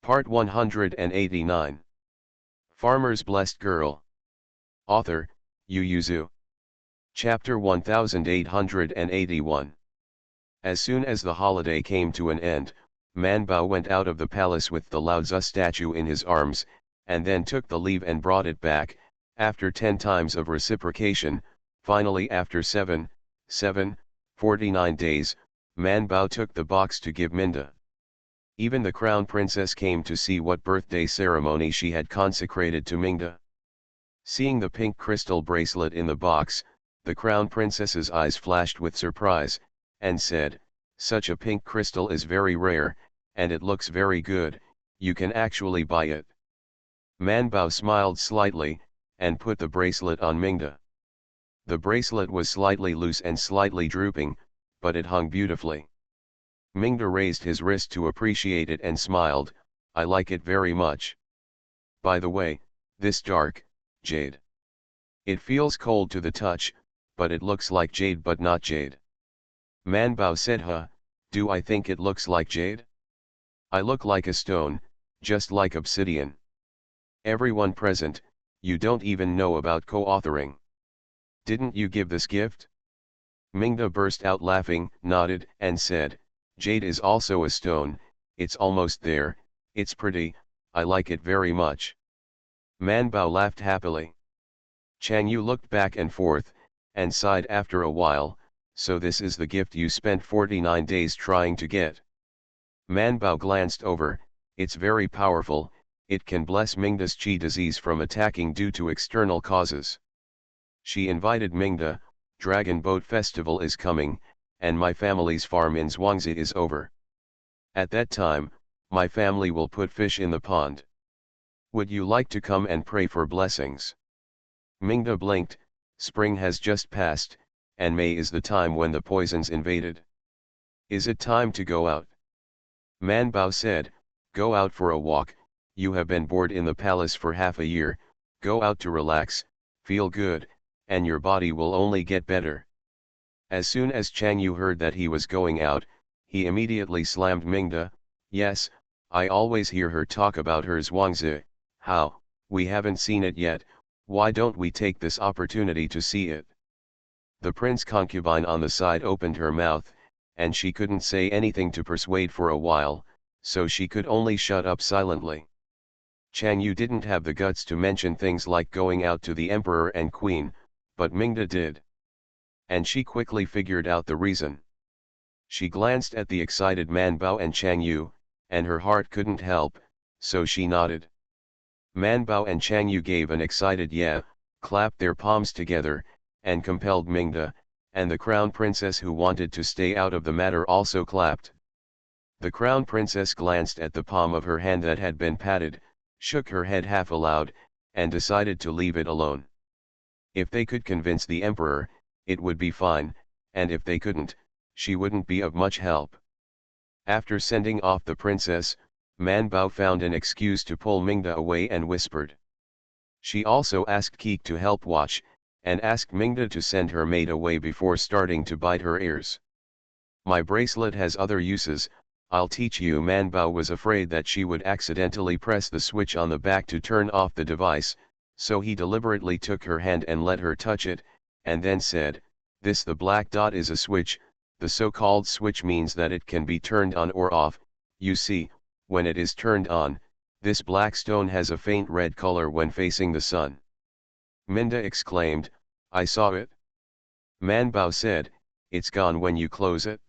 Part 189. Farmer's Blessed Girl. Author, Yu Yuzu. Chapter 1881. As soon as the holiday came to an end, Man Bao went out of the palace with the Lao Tzu statue in his arms, and then took the leave and brought it back. After 10 times of reciprocation, finally after 49 days, Man Bao took the box to give Minda. Even the crown princess came to see what birthday ceremony she had consecrated to Mingda. Seeing the pink crystal bracelet in the box, the crown princess's eyes flashed with surprise, and said, "Such a pink crystal is very rare, and it looks very good, you can actually buy it." Man Bao smiled slightly, and put the bracelet on Mingda. The bracelet was slightly loose and slightly drooping, but it hung beautifully. Mingda raised his wrist to appreciate it and smiled, "I like it very much. By the way, this dark jade. It feels cold to the touch, but it looks like jade but not jade." Man Bao said, "Huh, do I think it looks like jade? I look like a stone, just like obsidian." Everyone present, "You don't even know about co-authoring. Didn't you give this gift?" Mingda burst out laughing, nodded, and said, "Jade is also a stone, it's almost there, it's pretty, I like it very much." Man Bao laughed happily. Chang Yu looked back and forth, and sighed after a while, "So this is the gift you spent 49 days trying to get." Man Bao glanced over, "It's very powerful, it can bless Mingda's qi disease from attacking due to external causes." She invited Mingda, "Dragon Boat Festival is coming, and my family's farm in Zhuangzi is over. At that time, my family will put fish in the pond. Would you like to come and pray for blessings?" Mingda blinked. Spring has just passed, and May is the time when the poisons invaded. "Is it time to go out?" Man Bao said, "Go out for a walk, you have been bored in the palace for half a year, go out to relax, feel good, and your body will only get better." As soon as Chang Yu heard that he was going out, he immediately slammed Mingda, "Yes, I always hear her talk about her Zhuangzi, how, we haven't seen it yet, why don't we take this opportunity to see it?" The prince concubine on the side opened her mouth, and she couldn't say anything to persuade for a while, so she could only shut up silently. Chang Yu didn't have the guts to mention things like going out to the emperor and queen, but Mingda did. And she quickly figured out the reason. She glanced at the excited Man Bao and Chang Yu, and her heart couldn't help, so she nodded. Man Bao and Chang Yu gave an excited "yeah," clapped their palms together, and compelled Mingda, and the crown princess who wanted to stay out of the matter also clapped. The crown princess glanced at the palm of her hand that had been patted, shook her head half aloud, and decided to leave it alone. If they could convince the emperor, it would be fine, and if they couldn't, she wouldn't be of much help. After sending off the princess, Man Bao found an excuse to pull Mingda away and whispered. She also asked Keek to help watch, and asked Mingda to send her maid away before starting to bite her ears. "My bracelet has other uses, I'll teach you." Man Bao was afraid that she would accidentally press the switch on the back to turn off the device, so he deliberately took her hand and let her touch it, and then said, "This the black dot is a switch, the so-called switch means that it can be turned on or off, you see, when it is turned on, this black stone has a faint red color when facing the sun." Minda exclaimed, "I saw it." Man Bao said, "It's gone when you close it.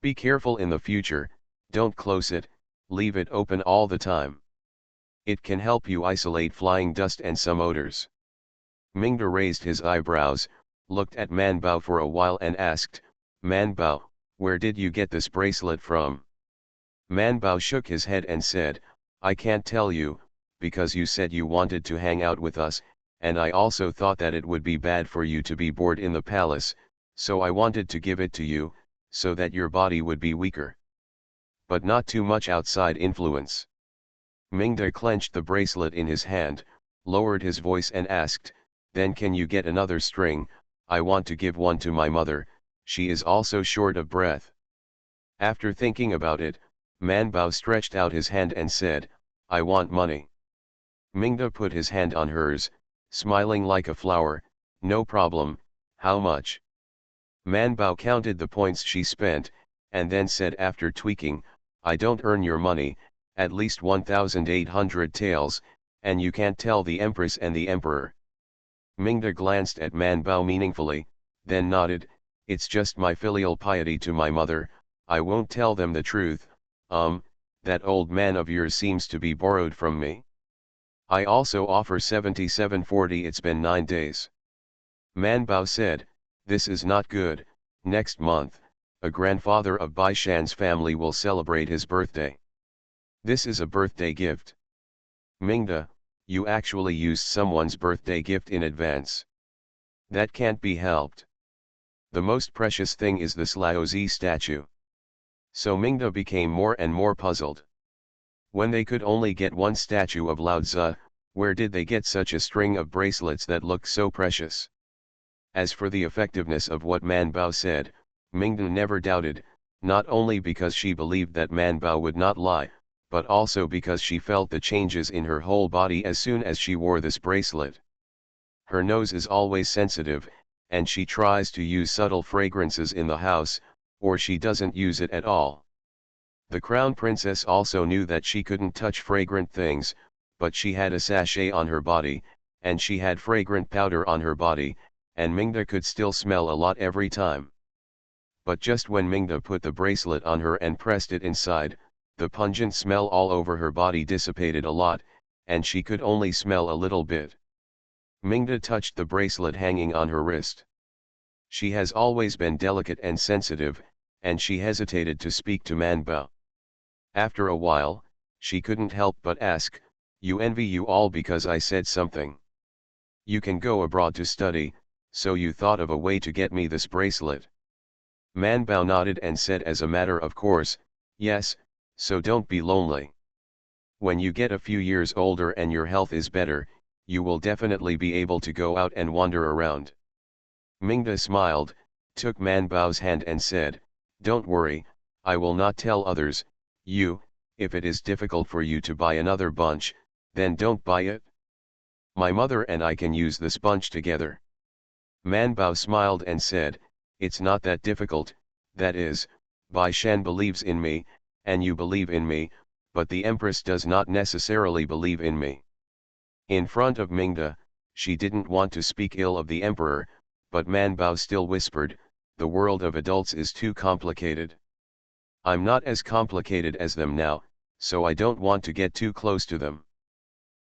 Be careful in the future, don't close it, leave it open all the time. It can help you isolate flying dust and some odors." Mingda raised his eyebrows, looked at Man Bao for a while and asked, "Man Bao, where did you get this bracelet from?" Man Bao shook his head and said, "I can't tell you, because you said you wanted to hang out with us, and I also thought that it would be bad for you to be bored in the palace, so I wanted to give it to you, so that your body would be weaker. But not too much outside influence." Mingda clenched the bracelet in his hand, lowered his voice and asked, "Then can you get another string? I want to give one to my mother, she is also short of breath." After thinking about it, Man Bao stretched out his hand and said, I want money. Mingda put his hand on hers, smiling like a flower, no problem, how much? Man Bao counted the points she spent, and then said after tweaking, I don't earn your money, at least 1,800 taels, and you can't tell the Empress and the Emperor. Mingda glanced at Man Bao meaningfully, then nodded, it's just my filial piety to my mother, I won't tell them the truth, that old man of yours seems to be borrowed from me. I also offer 7740. It's been 9 days. Man Bao said, this is not good, next month, a grandfather of Bai Shan's family will celebrate his birthday. This is a birthday gift. Mingda, you actually used someone's birthday gift in advance. That can't be helped. The most precious thing is this Laozi statue. So Mingda became more and more puzzled. When they could only get one statue of Lao Tzu, where did they get such a string of bracelets that looked so precious? As for the effectiveness of what Man Bao said, Mingda never doubted, not only because she believed that Man Bao would not lie, but also because she felt the changes in her whole body as soon as she wore this bracelet. Her nose is always sensitive, and she tries to use subtle fragrances in the house, or she doesn't use it at all. The crown princess also knew that she couldn't touch fragrant things, but she had a sachet on her body, and she had fragrant powder on her body, and Mingda could still smell a lot every time. But just when Mingda put the bracelet on her and pressed it inside, the pungent smell all over her body dissipated a lot, and she could only smell a little bit. Mingda touched the bracelet hanging on her wrist. She has always been delicate and sensitive, and she hesitated to speak to Man Bao. After a while, she couldn't help but ask, you envy you all because I said something. You can go abroad to study, so you thought of a way to get me this bracelet. Man Bao nodded and said as a matter of course, yes, so don't be lonely. When you get a few years older and your health is better, you will definitely be able to go out and wander around. Mingda smiled, took Man Bao's hand and said, don't worry, I will not tell others, if it is difficult for you to buy another bunch, then don't buy it. My mother and I can use this bunch together. Man Bao smiled and said, it's not that difficult, that is, Bai Shan believes in me, and you believe in me, but the Empress does not necessarily believe in me. In front of Mingda, she didn't want to speak ill of the Emperor, but Man Bao still whispered, the world of adults is too complicated. I'm not as complicated as them now, so I don't want to get too close to them.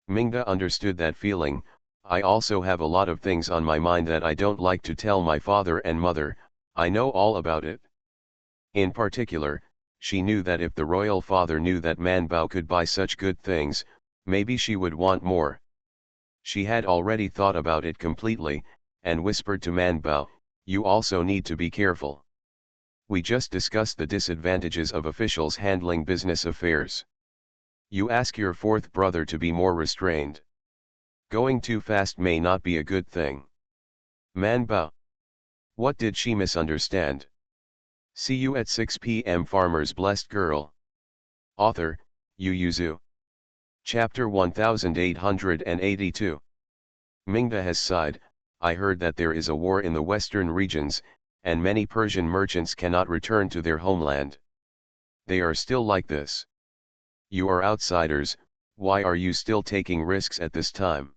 Mingda understood that feeling. I also have a lot of things on my mind that I don't like to tell my father and mother, I know all about it. In particular, she knew that if the royal father knew that Man Bao could buy such good things, maybe she would want more. She had already thought about it completely, and whispered to Man Bao, you also need to be careful. We just discussed the disadvantages of officials handling business affairs. You ask your fourth brother to be more restrained. Going too fast may not be a good thing. Man Bao. What did she misunderstand? See you at 6 p.m. Farmer's Blessed Girl. Author, Yu Yuzu. Chapter 1882. Mingda has sighed, I heard that there is a war in the western regions, and many Persian merchants cannot return to their homeland. They are still like this. You are outsiders, why are you still taking risks at this time?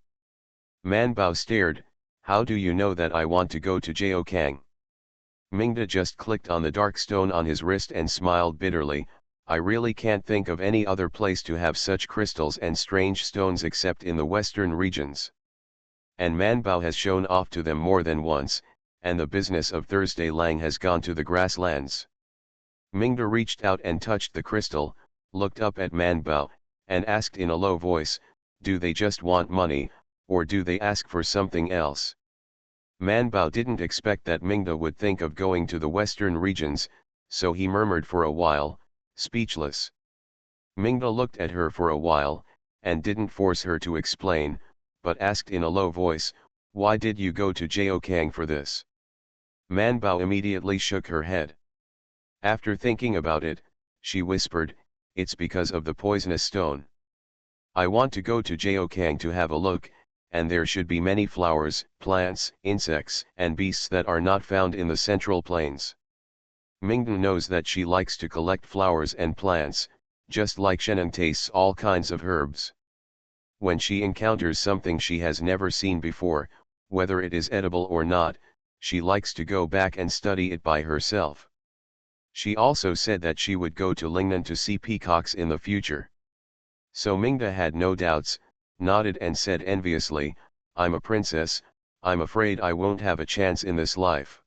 Man Bao stared, how do you know that I want to go to Jiaokang? Mingda just clicked on the dark stone on his wrist and smiled bitterly, I really can't think of any other place to have such crystals and strange stones except in the western regions. And Man Bao has shown off to them more than once, and the business of Thursday Lang has gone to the grasslands. Mingda reached out and touched the crystal, looked up at Man Bao, and asked in a low voice, do they just want money, or do they ask for something else? Man Bao didn't expect that Mingda would think of going to the western regions, so he murmured for a while, speechless. Mingda looked at her for a while, and didn't force her to explain, but asked in a low voice, why did you go to Jiaokang for this? Man Bao immediately shook her head. After thinking about it, she whispered, it's because of the poisonous stone. I want to go to Jiaokang to have a look, and there should be many flowers, plants, insects, and beasts that are not found in the Central Plains. Mingde knows that she likes to collect flowers and plants, just like Shannon tastes all kinds of herbs. When she encounters something she has never seen before, whether it is edible or not, she likes to go back and study it by herself. She also said that she would go to Lingnan to see peacocks in the future. So Mingde had no doubts, nodded and said enviously, "I'm a princess, I'm afraid I won't have a chance in this life."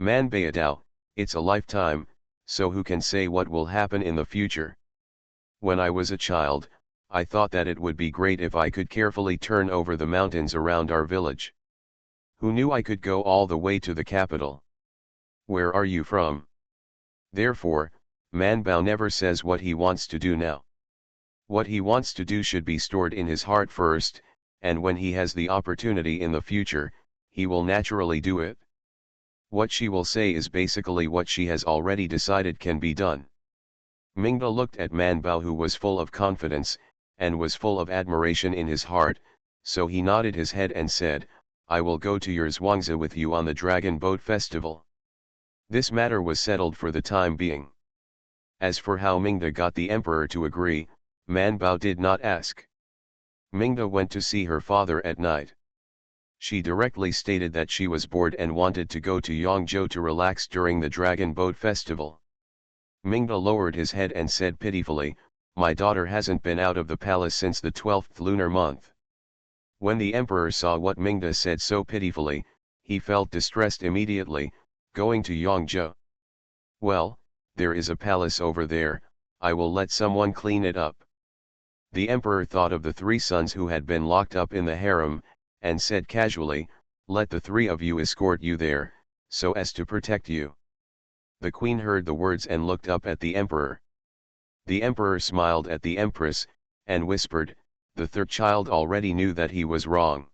Man Bayadao, it's a lifetime, so who can say what will happen in the future? When I was a child, I thought that it would be great if I could carefully turn over the mountains around our village. Who knew I could go all the way to the capital? Where are you from? Therefore, Man Bao never says what he wants to do now. What he wants to do should be stored in his heart first, and when he has the opportunity in the future, he will naturally do it. What she will say is basically what she has already decided can be done. Mingde looked at Man Bao, who was full of confidence, and was full of admiration in his heart, so he nodded his head and said, "I will go to your Zhuangzi with you on the Dragon Boat Festival." This matter was settled for the time being. As for how Mingde got the emperor to agree, Man Bao did not ask. Mingde went to see her father at night. She directly stated that she was bored and wanted to go to Yangzhou to relax during the Dragon Boat Festival. Mingde lowered his head and said pitifully, "My daughter hasn't been out of the palace since the 12th lunar month." When the emperor saw what Mingde said so pitifully, he felt distressed immediately, going to Yangzhou. "Well, there is a palace over there, I will let someone clean it up." The emperor thought of the 3 sons who had been locked up in the harem, and said casually, "Let the 3 of you escort you there, so as to protect you." The queen heard the words and looked up at the emperor. The emperor smiled at the empress, and whispered, "The 3rd child already knew that he was wrong.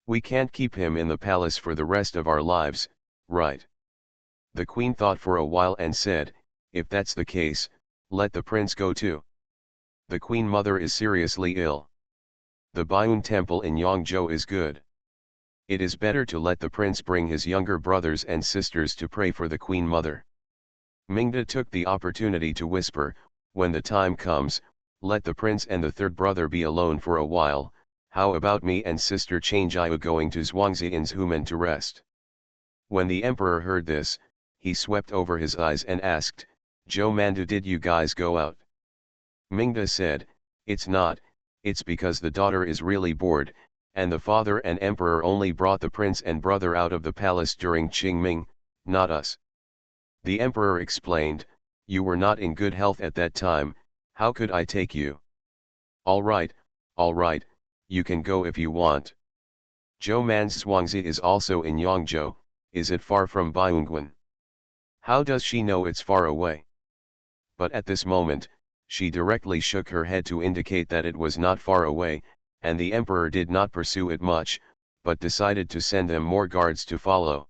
We can't keep him in the palace for the rest of our lives, right?" The queen thought for a while and said, "If that's the case, let the prince go too. The queen mother is seriously ill. The Baiyun temple in Yangzhou is good. It is better to let the prince bring his younger brothers and sisters to pray for the queen mother." Mingde took the opportunity to whisper, "When the time comes, let the prince and the 3rd brother be alone for a while. How about me and sister Changjiu going to Zhuangzi in Zhuman to rest?" When the emperor heard this, he swept over his eyes and asked, "Zhou Mandu, did you guys go out?" Mingde said, "It's not, it's because the daughter is really bored, and the father and emperor only brought the prince and brother out of the palace during Qingming, not us." The emperor explained, "You were not in good health at that time, how could I take you?" All right, you can go if you want. Zhou Man's Zhuangzi is also in Yangzhou, is it far from Baiyunguan?" "How does she know it's far away?" But at this moment, she directly shook her head to indicate that it was not far away, and the emperor did not pursue it much, but decided to send them more guards to follow.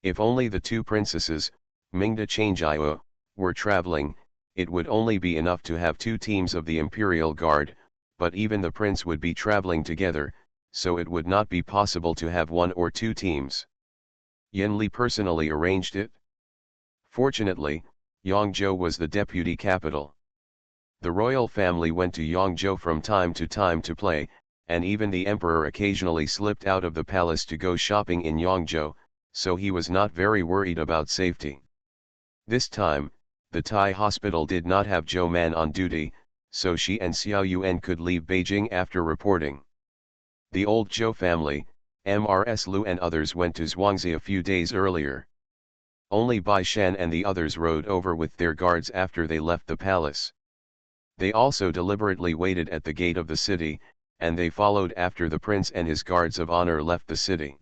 If only the 2 princesses, Mingde Changjiu, were traveling, it would only be enough to have 2 teams of the imperial guard, but even the prince would be traveling together, so it would not be possible to have 1 or 2 teams. Yin Li personally arranged it. Fortunately, Yangzhou was the deputy capital. The royal family went to Yangzhou from time to play, and even the emperor occasionally slipped out of the palace to go shopping in Yangzhou, so he was not very worried about safety. This time, the Thai hospital did not have Zhou Man on duty, so she and Xiao Yuan could leave Beijing after reporting. The old Zhou family, Mrs. Lu and others went to Zhuangzi a few days earlier. Only Bai Shan and the others rode over with their guards after they left the palace. They also deliberately waited at the gate of the city, and they followed after the prince and his guards of honor left the city.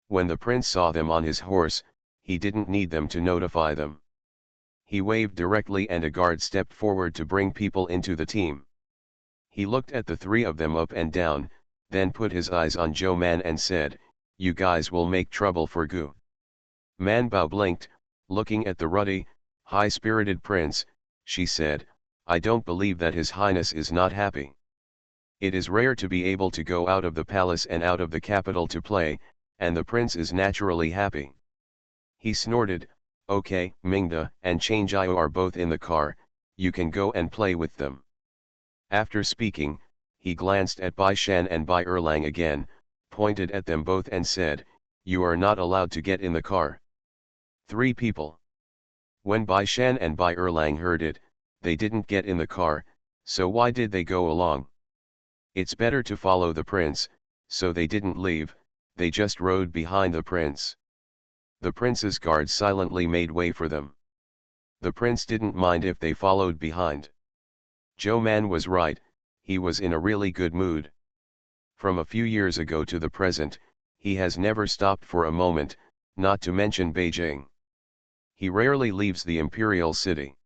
When the prince saw them on his horse, he didn't need them to notify them. He waved directly and a guard stepped forward to bring people into the team. He looked at the 3 of them up and down, then put his eyes on Zhou Man and said, "You guys will make trouble for Gu." Man Bao blinked, looking at the ruddy, high-spirited prince. She said, I don't believe that His Highness is not happy. It is rare to be able to go out of the palace and out of the capital to play, and the prince is naturally happy. He snorted, okay, Mingda and Changjiao are both in the car, you can go and play with them. After speaking, he glanced at Bai Shan and Bai Erlang again, pointed at them both and said, you are not allowed to get in the car. 3 people. When Bai Shan and Bai Erlang heard it, they didn't get in the car, so why did they go along? It's better to follow the prince, so they didn't leave, they just rode behind the prince. The prince's guards silently made way for them. The prince didn't mind if they followed behind. Zhou Man was right, he was in a really good mood. From a few years ago to the present, he has never stopped for a moment, not to mention Beijing. He rarely leaves the imperial city.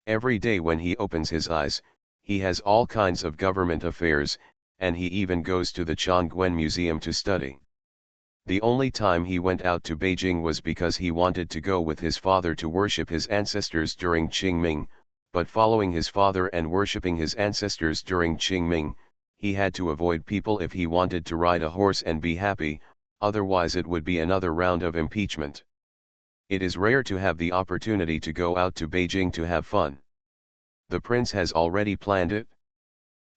Every day when he opens his eyes, he has all kinds of government affairs, and he even goes to the Chongguan Museum to study. The only time he went out to Beijing was because he wanted to go with his father to worship his ancestors during Qingming, but following his father and worshipping his ancestors during Qingming, he had to avoid people if he wanted to ride a horse and be happy, otherwise it would be another round of impeachment. It is rare to have the opportunity to go out to Beijing to have fun. The prince has already planned it.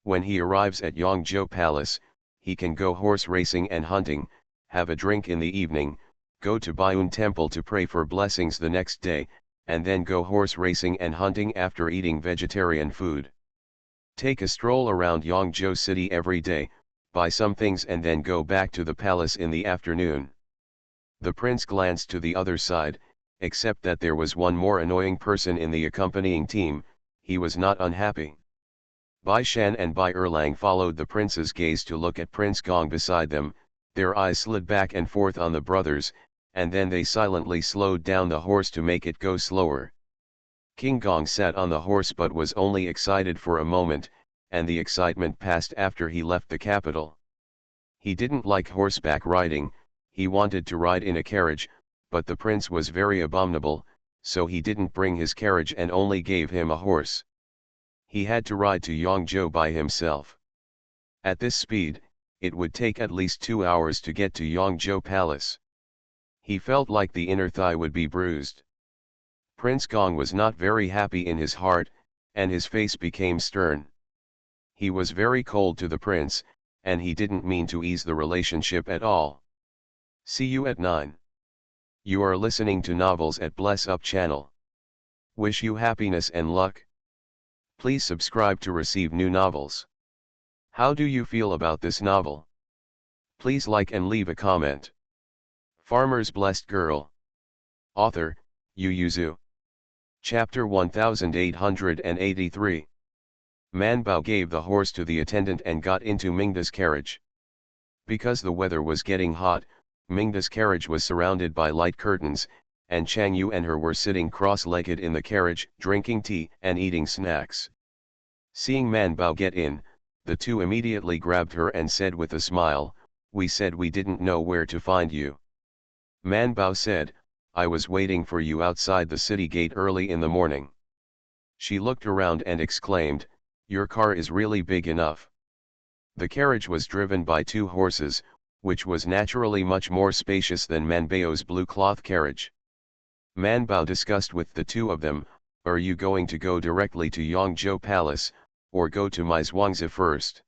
When he arrives at Yangzhou Palace, he can go horse racing and hunting, have a drink in the evening, go to Baiyun Temple to pray for blessings the next day, and then go horse racing and hunting after eating vegetarian food. Take a stroll around Yangzhou city every day, buy some things and then go back to the palace in the afternoon. The prince glanced to the other side, except that there was one more annoying person in the accompanying team, he was not unhappy. Bai Shan and Bai Erlang followed the prince's gaze to look at Prince Gong beside them, their eyes slid back and forth on the brothers, and then they silently slowed down the horse to make it go slower. King Gong sat on the horse but was only excited for a moment, and the excitement passed after he left the capital. He didn't like horseback riding, he wanted to ride in a carriage, but the prince was very abominable, so he didn't bring his carriage and only gave him a horse. He had to ride to Yangzhou by himself. At this speed, it would take at least 2 hours to get to Yangzhou Palace. He felt like the inner thigh would be bruised. Prince Gong was not very happy in his heart, and his face became stern. He was very cold to the prince, and he didn't mean to ease the relationship at all. See you at 9. You are listening to Novels at Bless Up channel. Wish you happiness and luck. Please subscribe to receive new novels. How do you feel about this novel? Please like and leave a comment. Farmer's Blessed Girl. Author, Yu Yuzu. Chapter 1883. Man Bao gave the horse to the attendant and got into Mingda's carriage. Because the weather was getting hot, Mingda's carriage was surrounded by light curtains, and Chang Yu and her were sitting cross-legged in the carriage, drinking tea and eating snacks. Seeing Man Bao get in, the two immediately grabbed her and said with a smile, "We said we didn't know where to find you." Man Bao said, "I was waiting for you outside the city gate early in the morning." She looked around and exclaimed, "Your car is really big enough." The carriage was driven by 2 horses, which was naturally much more spacious than Man Bao's blue cloth carriage. Man Bao discussed with the 2 of them, "Are you going to go directly to Yangzhou Palace, or go to my Zhuangzi first?"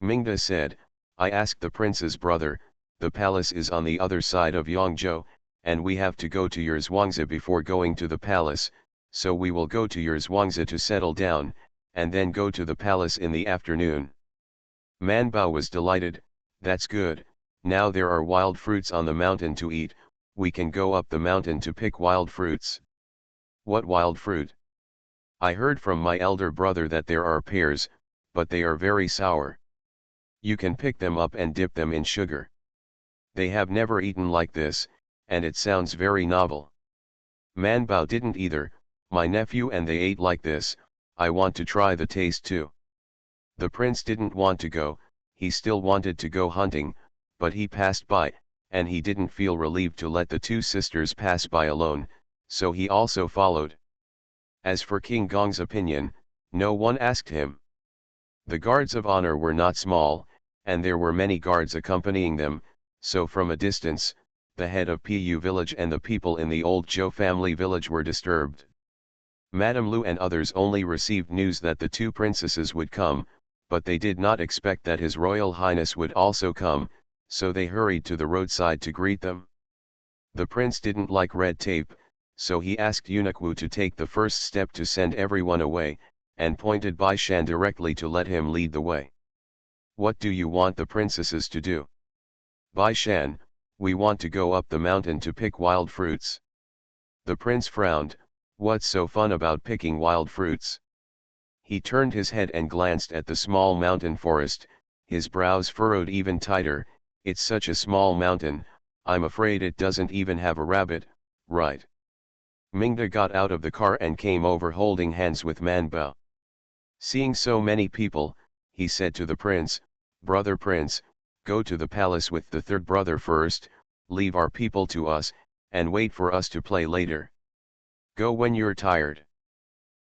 Mingda said, "I asked the prince's brother, the palace is on the other side of Yangzhou, and we have to go to your Zhuangzi before going to the palace, so we will go to your Zhuangzi to settle down, and then go to the palace in the afternoon." Man Bao was delighted, "That's good, now there are wild fruits on the mountain to eat, we can go up the mountain to pick wild fruits." "What wild fruit?" "I heard from my elder brother that there are pears, but they are very sour. You can pick them up and dip them in sugar. They have never eaten like this, and it sounds very novel." Man Bao didn't either, "My nephew and they ate like this, I want to try the taste too." The prince didn't want to go, he still wanted to go hunting, but he passed by, and he didn't feel relieved to let the 2 sisters pass by alone, so he also followed. As for King Gong's opinion, No one asked him. The guards of honor were not small, and there were many guards accompanying them, so from a distance, the head of Pu village and the people in the old Zhou family village were disturbed. Madame Lu and others only received news that the two princesses would come, but they did not expect that His Royal Highness would also come, so they hurried to the roadside to greet them. The prince didn't like red tape, so he asked Eunuch Wu to take the first step to send everyone away, and pointed Bai Shan directly to let him lead the way. What do you want the princesses to do? Bai Shan, we want to go up the mountain to pick wild fruits. The prince frowned. What's so fun about picking wild fruits? He turned his head and glanced at the small mountain forest, his brows furrowed even tighter. It's such a small mountain, I'm afraid it doesn't even have a rabbit, right? Mingda got out of the car and came over holding hands with Man Bao. Seeing so many people, he said to the prince, "Brother prince, go to the palace with the third brother first, leave our people to us, and wait for us to play later. Go when you're tired."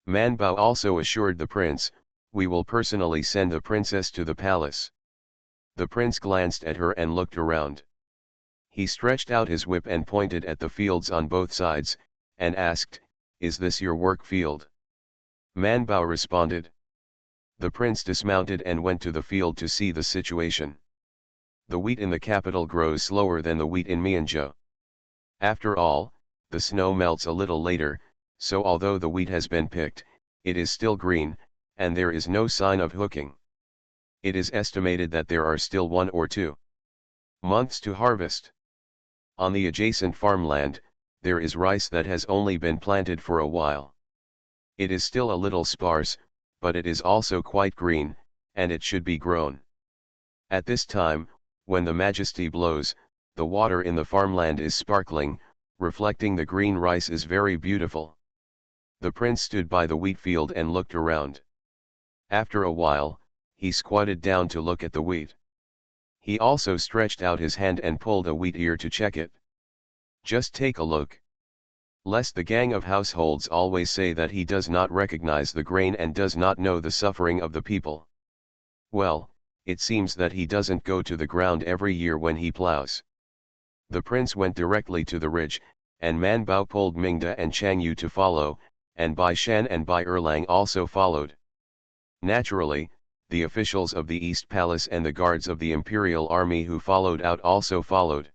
Man Bao also assured the prince, "We will personally send the princess to the palace." The prince glanced at her and looked around. He stretched out his whip and pointed at the fields on both sides, and asked, "Is this your work field?" Man Bao responded. The prince dismounted and went to the field to see the situation. The wheat in the capital grows slower than the wheat in Mianzhou. After all, the snow melts a little later, so although the wheat has been picked, it is still green, and there is no sign of hooking. It is estimated that there are still 1 or 2 months to harvest. On the adjacent farmland, there is rice that has only been planted for a while. It is still a little sparse, but it is also quite green, and it should be grown. At this time, when the majesty blows, the water in the farmland is sparkling, reflecting the green rice is very beautiful. The prince stood by the wheat field and looked around. After a while, he squatted down to look at the wheat. He also stretched out his hand and pulled a wheat ear to check it. Just take a look. Lest the gang of households always say that he does not recognize the grain and does not know the suffering of the people. Well, it seems that he doesn't go to the ground every year when he plows. The prince went directly to the ridge, and Man Bao pulled Mingda and Chang Yu to follow, and Bai Shan and Bai Erlang also followed. Naturally, the officials of the East Palace and the guards of the Imperial Army who followed out also followed.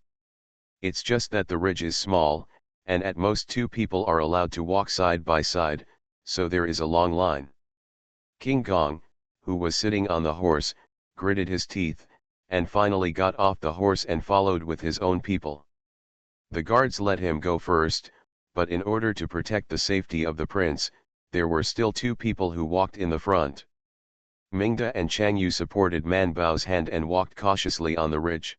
It's just that the ridge is small, and at most 2 people are allowed to walk side by side, so there is a long line. King Gong, who was sitting on the horse, gritted his teeth, and finally got off the horse and followed with his own people. The guards let him go first, but in order to protect the safety of the prince, there were still 2 people who walked in the front. Mingda and Chang Yu supported Man Bao's hand and walked cautiously on the ridge.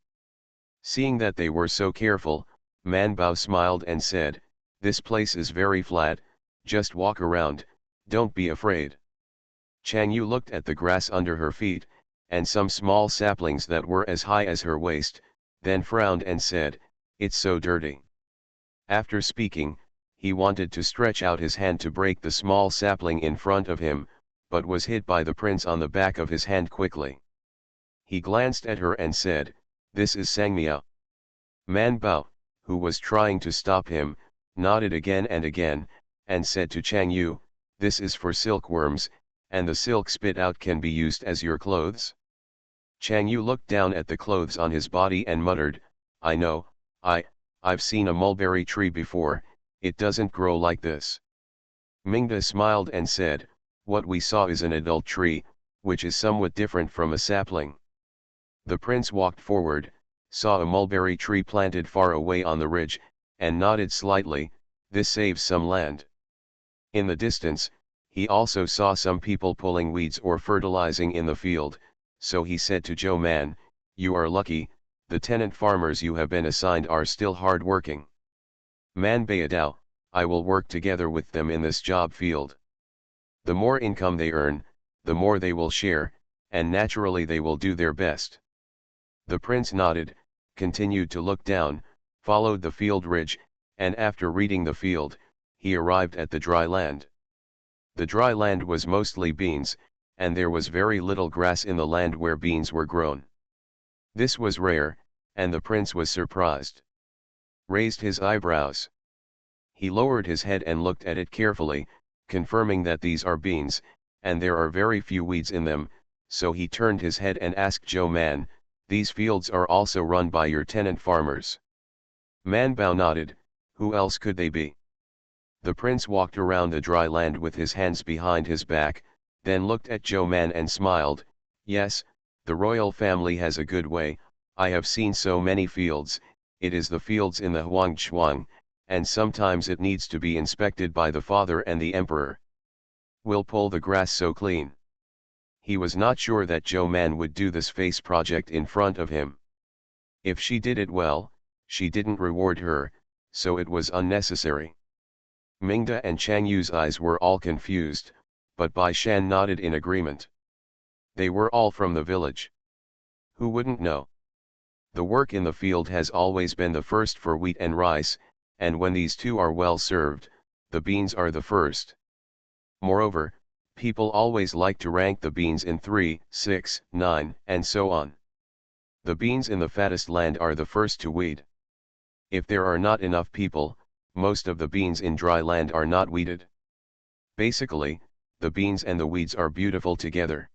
Seeing that they were so careful, Man Bao smiled and said, "This place is very flat, just walk around, don't be afraid." Chang Yu looked at the grass under her feet, and some small saplings that were as high as her waist, then frowned and said, "It's so dirty." After speaking, he wanted to stretch out his hand to break the small sapling in front of him, but was hit by the prince on the back of his hand quickly. He glanced at her and said, "This is Sangmiao." Man Bao, who was trying to stop him, nodded again and again, and said to Chang Yu, "This is for silkworms, and the silk spit out can be used as your clothes." Chang Yu looked down at the clothes on his body and muttered, "I know, I've seen a mulberry tree before, it doesn't grow like this." Mingda smiled and said, "What we saw is an adult tree, which is somewhat different from a sapling." The prince walked forward, saw a mulberry tree planted far away on the ridge, and nodded slightly, "This saves some land." In the distance, he also saw some people pulling weeds or fertilizing in the field, so he said to Zhou Man, "You are lucky, the tenant farmers you have been assigned are still hard working. Man Bayadao, I will work together with them in this job field. The more income they earn, the more they will share, and naturally they will do their best." The prince nodded, continued to look down, followed the field ridge, and after reading the field, he arrived at the dry land. The dry land was mostly beans, and there was very little grass in the land where beans were grown. This was rare, and the prince was surprised. Raised his eyebrows. He lowered his head and looked at it carefully, confirming that these are beans, and there are very few weeds in them, so he turned his head and asked Joe Man, "These fields are also run by your tenant farmers?" Man Bao nodded. "Who else could they be?" The prince walked around the dry land with his hands behind his back, then looked at Joe Man and smiled. "Yes, the royal family has a good way. I have seen so many fields. It is the fields in the Huangchuang, and sometimes it needs to be inspected by the father and the emperor. We'll pull the grass so clean." He was not sure that Joe Man would do this face project in front of him. If she did it well, she didn't reward her, so it was unnecessary. Mingda and Chang Yu's eyes were all confused, but Bai Shan nodded in agreement. They were all from the village. Who wouldn't know? The work in the field has always been the first for wheat and rice, and when these two are well served, the beans are the first. Moreover, people always like to rank the beans in 3, 6, 9, and so on. The beans in the fattest land are the first to weed. If there are not enough people, most of the beans in dry land are not weeded. Basically, the beans and the weeds are beautiful together.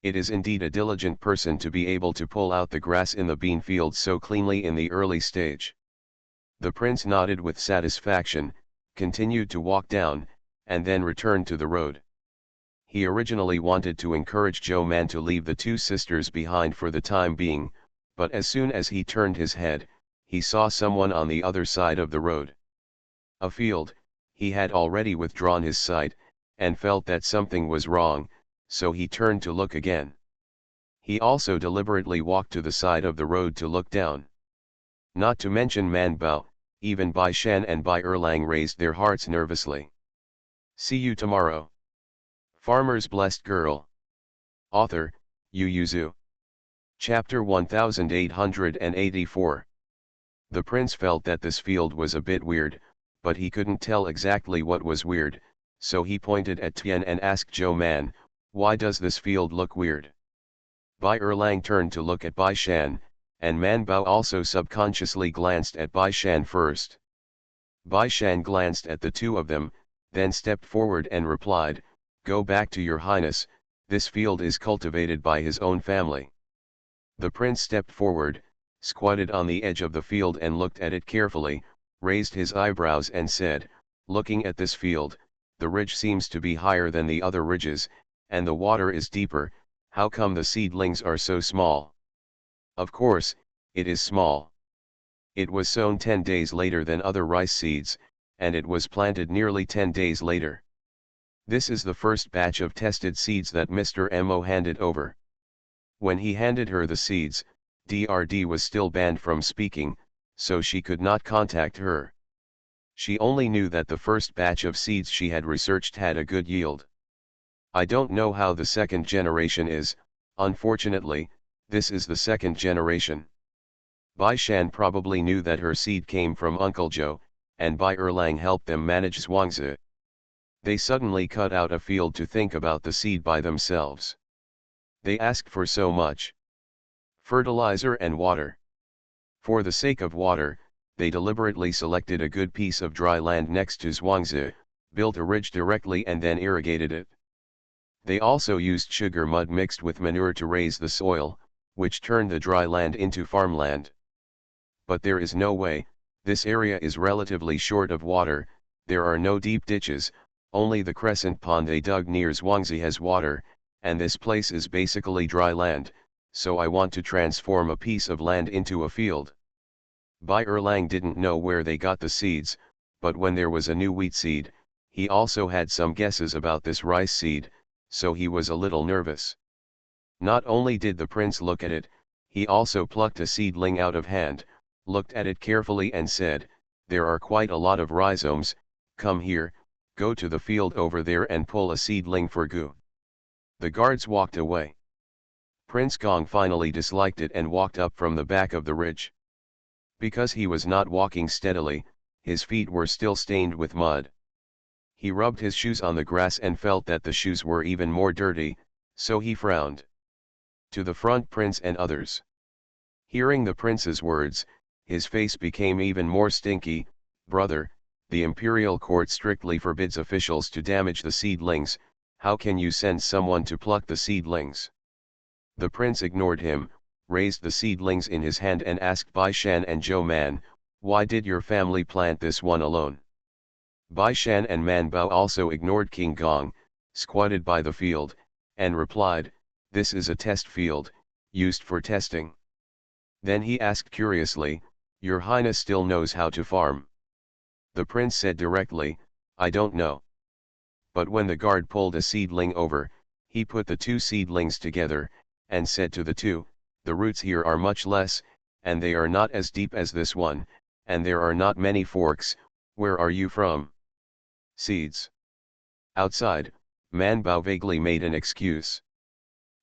It is indeed a diligent person to be able to pull out the grass in the bean fields so cleanly in the early stage. The prince nodded with satisfaction, continued to walk down, and then returned to the road. He originally wanted to encourage Joe Man to leave the two sisters behind for the time being, but as soon as he turned his head, he saw someone on the other side of the road. A field. He had already withdrawn his sight, and felt that something was wrong, so he turned to look again. He also deliberately walked to the side of the road to look down. Not to mention Man Bao, even Bai Shan and Bai Erlang raised their hearts nervously. See you tomorrow. Farmer's Blessed Girl. Author, Yu Yuzu. Chapter 1884. The prince felt that this field was a bit weird, but he couldn't tell exactly what was weird, so he pointed at Tian and asked Joe Man, "Why does this field look weird?" Bai Erlang turned to look at Bai Shan, and Man Bao also subconsciously glanced at Bai Shan first. Bai Shan glanced at the two of them, then stepped forward and replied, "Go back to your highness, this field is cultivated by his own family." The prince stepped forward, squatted on the edge of the field and looked at it carefully, raised his eyebrows and said, "Looking at this field, the ridge seems to be higher than the other ridges, and the water is deeper. How come the seedlings are so small?" Of course, it is small. It was sown 10 days later than other rice seeds, and it was planted nearly 10 days later. This is the first batch of tested seeds that Mr. Mo handed over. When he handed her the seeds, DRD was still banned from speaking, so she could not contact her. She only knew that the first batch of seeds she had researched had a good yield. I don't know how the second generation is, unfortunately, this is the second generation. Bai Shan probably knew that her seed came from Uncle Joe, and Bai Erlang helped them manage Zhuangzi. They suddenly cut out a field to think about the seed by themselves. They asked for so much fertilizer and water. For the sake of water, they deliberately selected a good piece of dry land next to Zhuangzi, built a ridge directly and then irrigated it. They also used sugar mud mixed with manure to raise the soil, which turned the dry land into farmland. But there is no way, this area is relatively short of water, there are no deep ditches, only the crescent pond they dug near Zhuangzi has water, and this place is basically dry land, so I want to transform a piece of land into a field. Bai Erlang didn't know where they got the seeds, but when there was a new wheat seed, he also had some guesses about this rice seed, so he was a little nervous. Not only did the prince look at it, he also plucked a seedling out of hand, looked at it carefully and said, "There are quite a lot of rhizomes, come here, go to the field over there and pull a seedling for Gu." The guards walked away. Prince Gong finally disliked it and walked up from the back of the ridge. Because he was not walking steadily, his feet were still stained with mud. He rubbed his shoes on the grass and felt that the shoes were even more dirty, so he frowned. To the front, prince and others. Hearing the prince's words, his face became even more stinky. Brother, the imperial court strictly forbids officials to damage the seedlings. How can you send someone to pluck the seedlings? The prince ignored him, raised the seedlings in his hand and asked Bai Shan and Zhou Man, why did your family plant this one alone? Bai Shan and Man Bao also ignored King Gong, squatted by the field, and replied, this is a test field, used for testing. Then he asked curiously, Your Highness still knows how to farm? The prince said directly, I don't know. But when the guard pulled a seedling over, he put the two seedlings together, and said to the two, the roots here are much less, and they are not as deep as this one, and there are not many forks. Where are you from? Seeds. Outside, Man Bao vaguely made an excuse.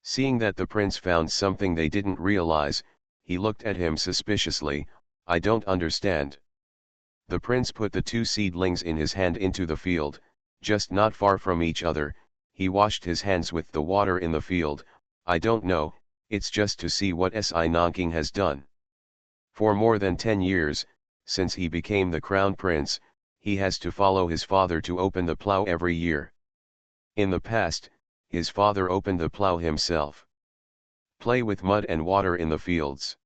Seeing that the prince found something they didn't realize, he looked at him suspiciously, I don't understand. The prince put the two seedlings in his hand into the field, just not far from each other. He washed his hands with the water in the field. I don't know, it's just to see what Sci-Nanking has done. For more than 10 years, since he became the crown prince, he has to follow his father to open the plough every year. In the past, his father opened the plough himself. Play with mud and water in the fields.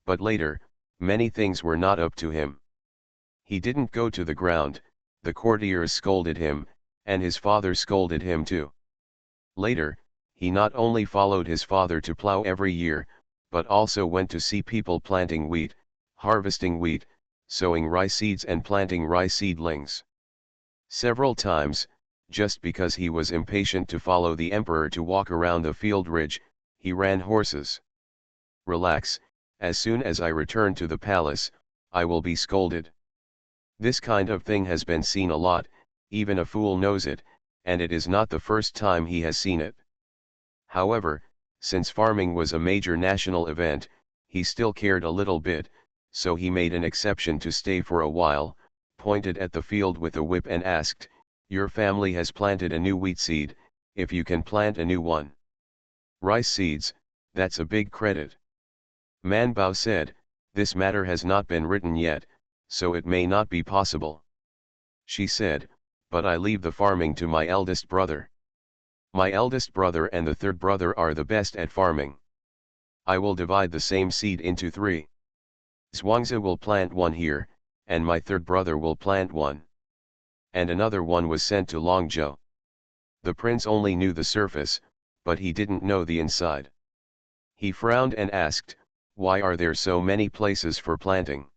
But later, many things were not up to him. He didn't go to the ground, the courtiers scolded him, and his father scolded him too. Later, he not only followed his father to plough every year, but also went to see people planting wheat, harvesting wheat, sowing rice seeds and planting rice seedlings. Several times, just because he was impatient to follow the emperor to walk around the field ridge, he ran horses. Relax, as soon as I return to the palace, I will be scolded. This kind of thing has been seen a lot, even a fool knows it, and it is not the first time he has seen it. However, since farming was a major national event, he still cared a little bit, so he made an exception to stay for a while, pointed at the field with a whip and asked, Your family has planted a new wheat seed, if you can plant a new one. Rice seeds, that's a big credit. Man Bao said, this matter has not been written yet, so it may not be possible. She said, but I leave the farming to my eldest brother. My eldest brother and the third brother are the best at farming. I will divide the same seed into 3. Zhuangzi will plant one here, and my third brother will plant one. And another one was sent to Longzhou. The prince only knew the surface, but he didn't know the inside. He frowned and asked, why are there so many places for planting?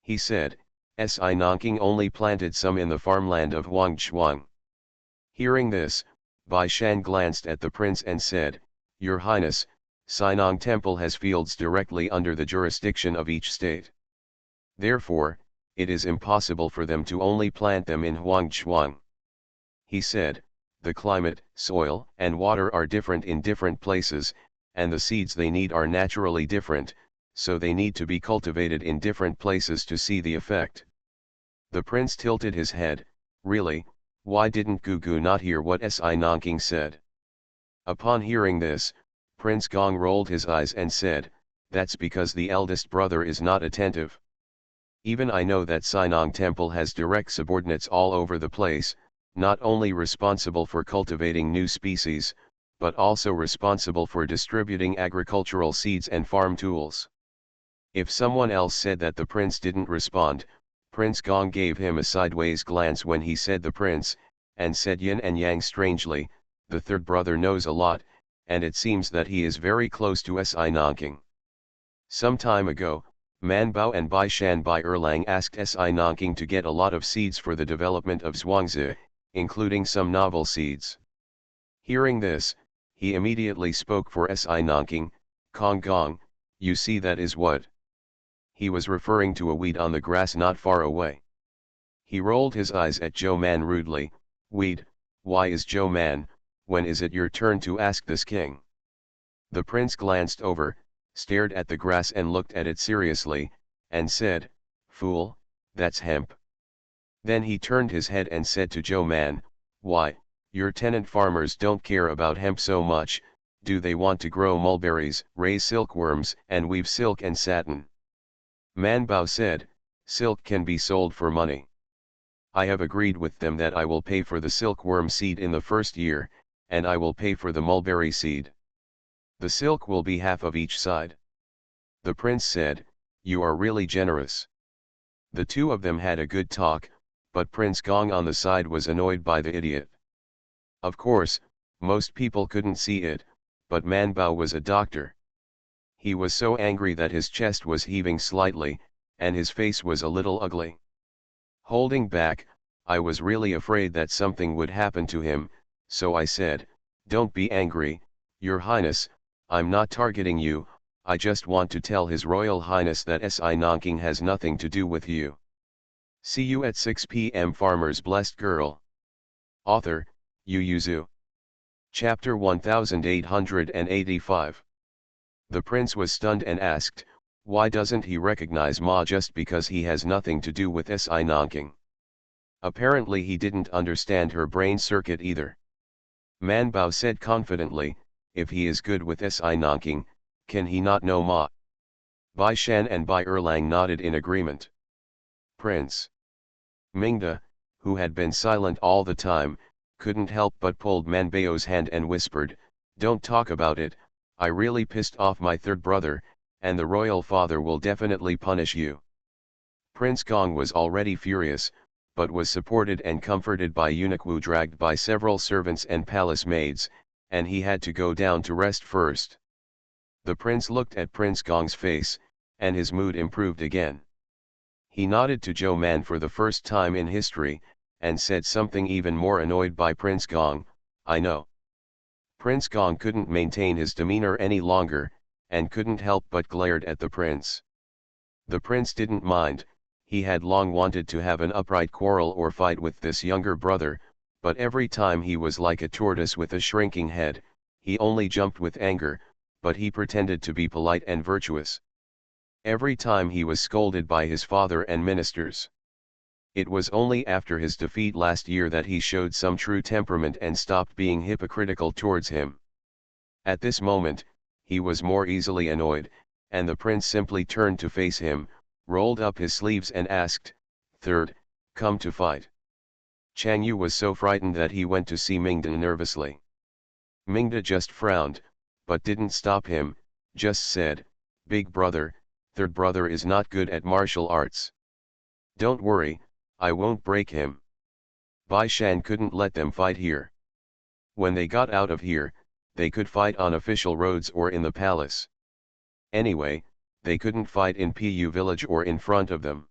He said, Sci-Nanking only planted some in the farmland of Huangchuang. Hearing this, Bai Shan glanced at the prince and said, Your Highness, Sinong Temple has fields directly under the jurisdiction of each state. Therefore, it is impossible for them to only plant them in Huangchuang. He said, the climate, soil, and water are different in different places, and the seeds they need are naturally different, so they need to be cultivated in different places to see the effect. The prince tilted his head, really, why didn't Gugu not hear what Sci-Nanking said? Upon hearing this, Prince Gong rolled his eyes and said, that's because the eldest brother is not attentive. Even I know that Sinong Temple has direct subordinates all over the place, not only responsible for cultivating new species, but also responsible for distributing agricultural seeds and farm tools. If someone else said that the prince didn't respond, Prince Gong gave him a sideways glance when he said the prince, and said yin and yang strangely, the third brother knows a lot, and it seems that he is very close to Sci-Nanking. Some time ago, Man Bao and Bai Shan Bai Erlang asked Sci-Nanking to get a lot of seeds for the development of Zhuangzi, including some novel seeds. Hearing this, he immediately spoke for Sci-Nanking, Kong Gong, you see that is what? He was referring to a weed on the grass not far away. He rolled his eyes at Zhou Man rudely, weed, why is Zhou Man, when is it your turn to ask this king? The prince glanced over, stared at the grass and looked at it seriously, and said, fool, that's hemp. Then he turned his head and said to Zhou Man, "Why, your tenant farmers don't care about hemp so much, do they want to grow mulberries, raise silkworms, and weave silk and satin?" Man Bao said, "Silk can be sold for money. I have agreed with them that I will pay for the silkworm seed in the first year, and I will pay for the mulberry seed. The silk will be half of each side." The prince said, "You are really generous." The two of them had a good talk, but Prince Gong on the side was annoyed by the idiot. Of course, most people couldn't see it, but Man Bao was a doctor. He was so angry that his chest was heaving slightly, and his face was a little ugly. Holding back, I was really afraid that something would happen to him, so I said, "Don't be angry, Your Highness, I'm not targeting you, I just want to tell His Royal Highness that Si Nanking has nothing to do with you. See you at 6 p.m. Farmer's Blessed Girl." Author, Yu Yuzu. Chapter 1885. The prince was stunned and asked, "Why doesn't he recognize Ma just because he has nothing to do with Si Nanking?" Apparently he didn't understand her brain circuit either. Man Bao said confidently, "If he is good with Si Nanking, can he not know Ma?" Bai Shan and Bai Erlang nodded in agreement. Prince Mingda, who had been silent all the time, couldn't help but pulled Man Bao's hand and whispered, "Don't talk about it, I really pissed off my third brother, and the royal father will definitely punish you." Prince Gong was already furious, but was supported and comforted by Eunuch Wu dragged by several servants and palace maids, and he had to go down to rest first. The prince looked at Prince Gong's face, and his mood improved again. He nodded to Zhou Man for the first time in history, and said something even more annoyed by Prince Gong, "I know." Prince Gong couldn't maintain his demeanor any longer, and couldn't help but glared at the prince. The prince didn't mind, he had long wanted to have an upright quarrel or fight with this younger brother, but every time he was like a tortoise with a shrinking head, he only jumped with anger, but he pretended to be polite and virtuous. Every time he was scolded by his father and ministers. It was only after his defeat last year that he showed some true temperament and stopped being hypocritical towards him. At this moment, he was more easily annoyed, and the prince simply turned to face him, rolled up his sleeves and asked, "Third, come to fight." Chang Yu was so frightened that he went to see Mingda nervously. Mingda just frowned, but didn't stop him, just said, "Big brother, third brother is not good at martial arts. Don't worry, I won't break him." Bai Shan couldn't let them fight here. When they got out of here, they could fight on official roads or in the palace. Anyway, they couldn't fight in Pu village or in front of them.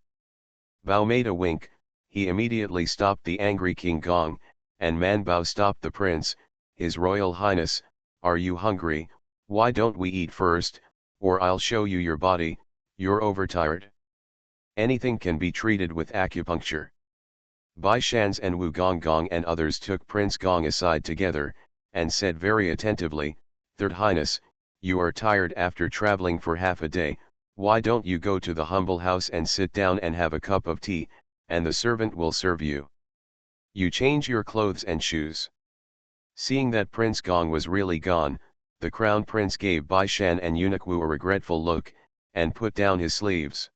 Bao made a wink, he immediately stopped the angry King Gong, and Man Bao stopped the prince. "His Royal Highness, are you hungry? Why don't we eat first, or I'll show you your body, you're overtired." Anything can be treated with acupuncture. Bai Shans and Wu Gong and others took Prince Gong aside together, and said very attentively, "Third Highness, you are tired after traveling for half a day, why don't you go to the humble house and sit down and have a cup of tea, and the servant will serve you. You change your clothes and shoes." Seeing that Prince Gong was really gone, the Crown Prince gave Bai Shan and Eunuch Wu a regretful look, and put down his sleeves.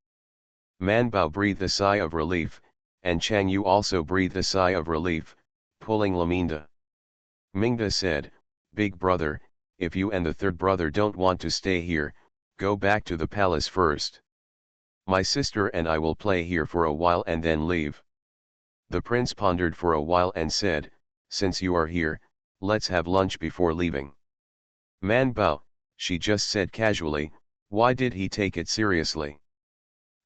Man Bao breathed a sigh of relief, and Chang Yu also breathed a sigh of relief, pulling Laminda. Mingda said, "Big brother, if you and the third brother don't want to stay here, go back to the palace first. My sister and I will play here for a while and then leave." The prince pondered for a while and said, "Since you are here, let's have lunch before leaving." Man Bao, she just said casually, why did he take it seriously?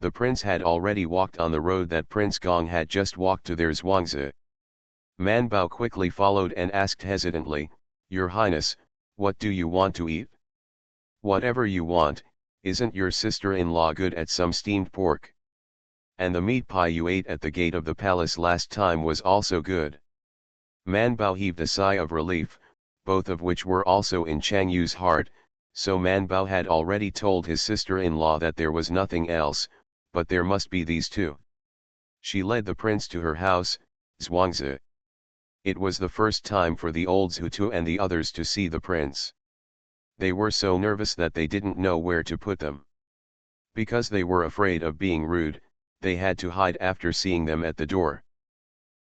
The prince had already walked on the road that Prince Gong had just walked to their Zhuangzi. Man Bao quickly followed and asked hesitantly, "Your Highness, what do you want to eat?" "Whatever you want, isn't your sister-in-law good at some steamed pork? And the meat pie you ate at the gate of the palace last time was also good." Man Bao heaved a sigh of relief, both of which were also in Chang Yu's heart, so Man Bao had already told his sister-in-law that there was nothing else, but there must be these two. She led the prince to her house, Zhuangzi. It was the first time for the old Zhutu and the others to see the prince. They were so nervous that they didn't know where to put them. Because they were afraid of being rude, they had to hide after seeing them at the door.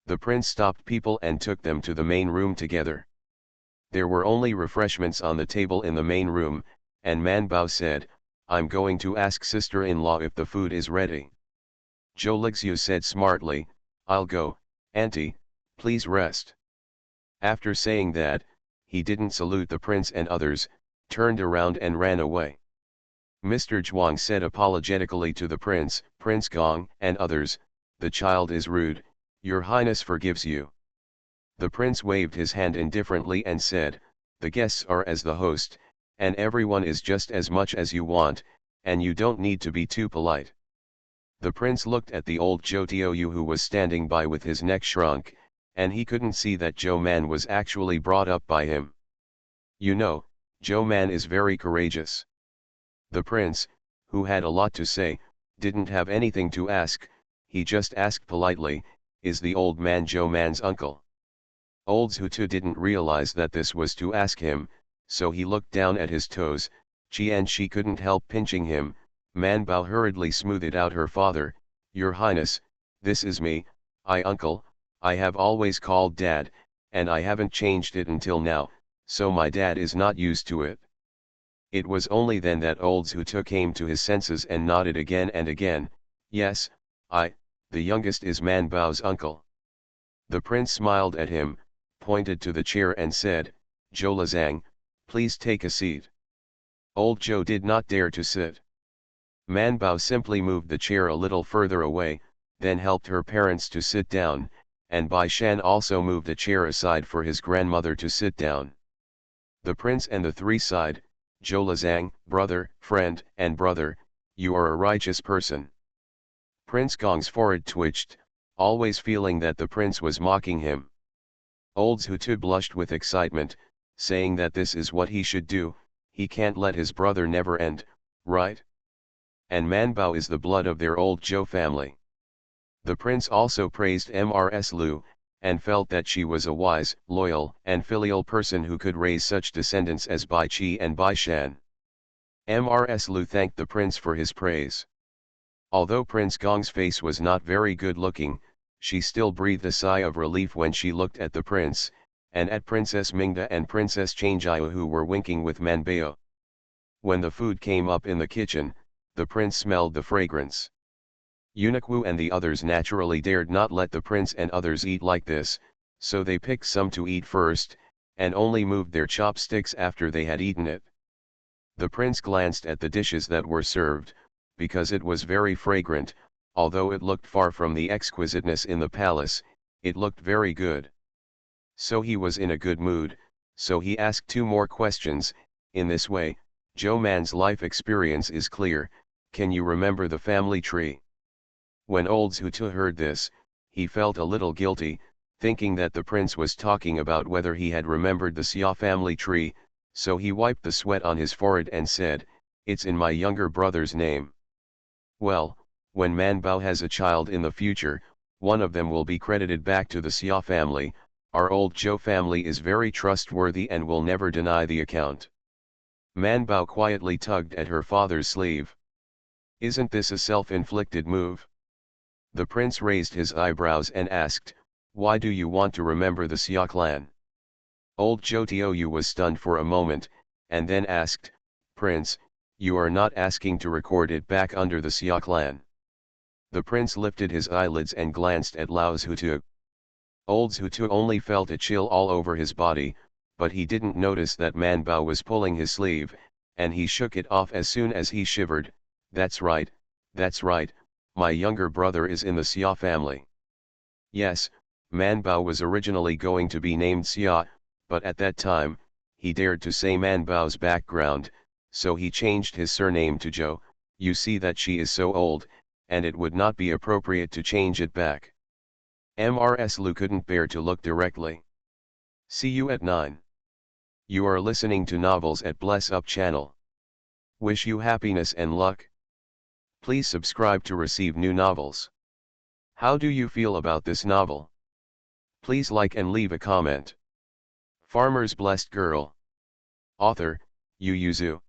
The prince stopped people and took them to the main room together. There were only refreshments on the table in the main room, and Man Bao said, "I'm going to ask sister-in-law if the food is ready." Zhou Lixiu said smartly, "I'll go, auntie, please rest." After saying that, he didn't salute the prince and others, turned around and ran away. Mr. Zhuang said apologetically to the prince, "Prince Gong and others, the child is rude, your highness forgives you." The prince waved his hand indifferently and said, "The guests are as the host, and everyone is just as much as you want, and you don't need to be too polite." The prince looked at the old Zhou Tiou who was standing by with his neck shrunk, and he couldn't see that Zhou Man was actually brought up by him. "You know, Zhou Man is very courageous." The prince, who had a lot to say, didn't have anything to ask, he just asked politely, "Is the old man Zhou Man's uncle?" Old Zhutu didn't realize that this was to ask him, so he looked down at his toes. She couldn't help pinching him. Man Bao hurriedly smoothed out her father, "Your highness, this is me, uncle, I have always called dad, and I haven't changed it until now, so my dad is not used to it." It was only then that old Zhutu came to his senses and nodded again and again, "Yes, the youngest is Man Bao's uncle." The prince smiled at him, pointed to the chair and said, "Zhou Lizang, please take a seat." Old Zhou did not dare to sit. Man Bao simply moved the chair a little further away, then helped her parents to sit down, and Bai Shan also moved a chair aside for his grandmother to sit down. The prince and the three sighed, "Zhou Lizang, brother, friend, and brother, you are a righteous person." Prince Gong's forehead twitched, always feeling that the prince was mocking him. Old Zhutu blushed with excitement, saying that this is what he should do, he can't let his brother never end, right? And Man Bao is the blood of their old Zhou family. The prince also praised Mrs. Lu, and felt that she was a wise, loyal, and filial person who could raise such descendants as Bai Qi and Bai Shan. Mrs. Lu thanked the prince for his praise. Although Prince Gong's face was not very good looking, she still breathed a sigh of relief when she looked at the prince, and at Princess Mingda and Princess Changjiao who were winking with Man Bao. When the food came up in the kitchen, the prince smelled the fragrance. Eunuch Wu and the others naturally dared not let the prince and others eat like this, so they picked some to eat first, and only moved their chopsticks after they had eaten it. The prince glanced at the dishes that were served, because it was very fragrant. Although it looked far from the exquisiteness in the palace, it looked very good. So he was in a good mood, so he asked two more questions. In this way, Zhou Man's life experience is clear. Can you remember the family tree? When old Zhutu heard this, he felt a little guilty, thinking that the prince was talking about whether he had remembered the Xia family tree, so he wiped the sweat on his forehead and said, "It's in my younger brother's name." Well, when Man Bao has a child in the future, one of them will be credited back to the Xia family. Our old Zhou family is very trustworthy and will never deny the account. Man Bao quietly tugged at her father's sleeve. "Isn't this a self-inflicted move?" The prince raised his eyebrows and asked, "Why do you want to remember the Xia clan?" Old Zhou Tiou was stunned for a moment, and then asked, "Prince, you are not asking to record it back under the Xia clan?" The prince lifted his eyelids and glanced at Lao Zhutu. Old Zhutu only felt a chill all over his body, but he didn't notice that Man Bao was pulling his sleeve, and he shook it off as soon as he shivered. That's right, my younger brother is in the Xia family." Yes, Man Bao was originally going to be named Xia, but at that time, he dared to say Man Bao's background, so he changed his surname to Zhou. You see that she is so old, and it would not be appropriate to change it back. Mrs. Lu couldn't bear to look directly. See you at 9. You are listening to Novels at Bless Up channel. Wish you happiness and luck. Please subscribe to receive new novels. How do you feel about this novel? Please like and leave a comment. Farmer's Blessed Girl. Author, Yu Yuzu.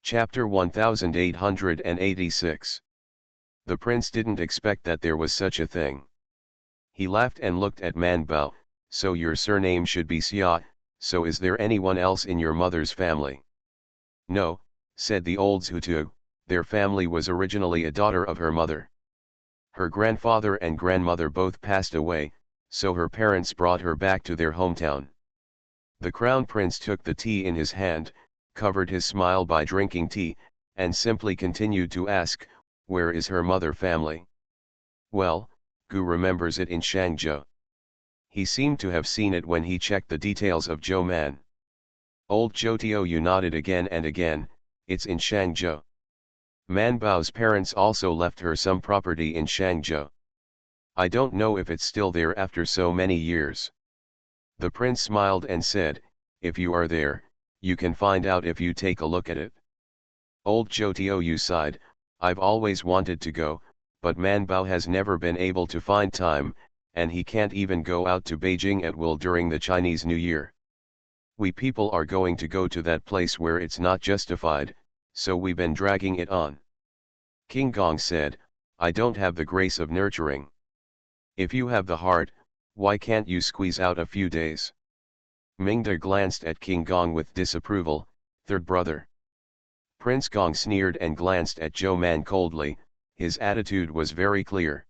Chapter 1886. The prince didn't expect that there was such a thing. He laughed and looked at Man Bao. So your surname should be Xia, so is there anyone else in your mother's family? No, said the old Zhutu, their family was originally a daughter of her mother. Her grandfather and grandmother both passed away, so her parents brought her back to their hometown. The crown prince took the tea in his hand, covered his smile by drinking tea, and simply continued to ask, where is her mother family? Well, Gu remembers it in Shangzhou. He seemed to have seen it when he checked the details of Zhou Man. Old Zhou Yu nodded again and again, it's in Shangzhou. Man Bao's parents also left her some property in Shangzhou. I don't know if it's still there after so many years. The prince smiled and said, if you are there, you can find out if you take a look at it. Old Zhou Yu sighed, I've always wanted to go, but Man Bao has never been able to find time, and he can't even go out to Beijing at will during the Chinese New Year. We people are going to go to that place where it's not justified, so we've been dragging it on. King Gong said, I don't have the grace of nurturing. If you have the heart, why can't you squeeze out a few days? Mingda glanced at King Gong with disapproval, third brother. Prince Gong sneered and glanced at Zhou Man coldly, his attitude was very clear.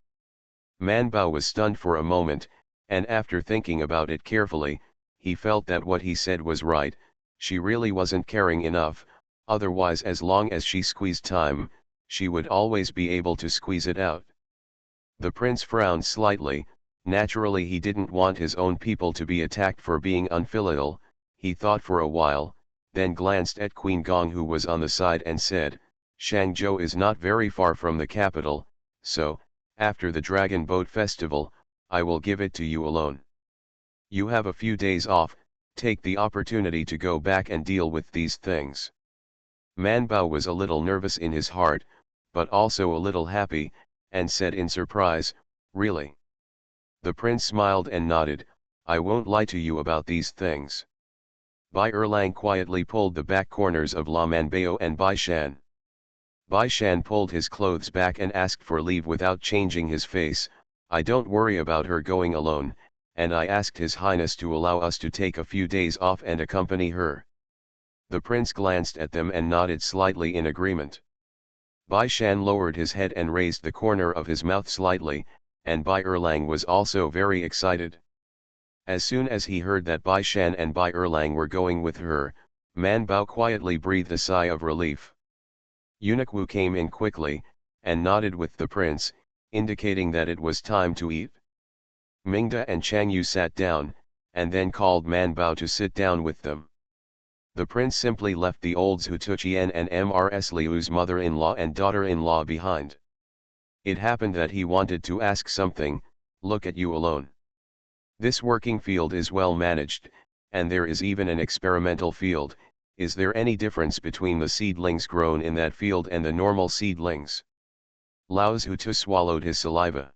Man Bao was stunned for a moment, and after thinking about it carefully, he felt that what he said was right, she really wasn't caring enough, otherwise as long as she squeezed time, she would always be able to squeeze it out. The prince frowned slightly, naturally he didn't want his own people to be attacked for being unfilial, he thought for a while, then glanced at Queen Gong who was on the side and said, Shangzhou is not very far from the capital, so, after the Dragon Boat Festival, I will give it to you alone. You have a few days off, take the opportunity to go back and deal with these things. Man Bao was a little nervous in his heart, but also a little happy, and said in surprise, really? The prince smiled and nodded, I won't lie to you about these things. Bai Erlang quietly pulled the back corners of La Manbao and Bai Shan. Bai Shan pulled his clothes back and asked for leave without changing his face, I don't worry about her going alone, and I asked His Highness to allow us to take a few days off and accompany her. The prince glanced at them and nodded slightly in agreement. Bai Shan lowered his head and raised the corner of his mouth slightly, and Bai Erlang was also very excited. As soon as he heard that Bai Shan and Bai Erlang were going with her, Man Bao quietly breathed a sigh of relief. Eunuch Wu came in quickly, and nodded with the prince, indicating that it was time to eat. Mingda and Chang Yu sat down, and then called Man Bao to sit down with them. The prince simply left the old Zhu Tuqian and Mrs. Liu's mother-in-law and daughter-in-law behind. It happened that he wanted to ask something, look at you alone. This working field is well managed, and there is even an experimental field. Is there any difference between the seedlings grown in that field and the normal seedlings? Lao Zhutu swallowed his saliva.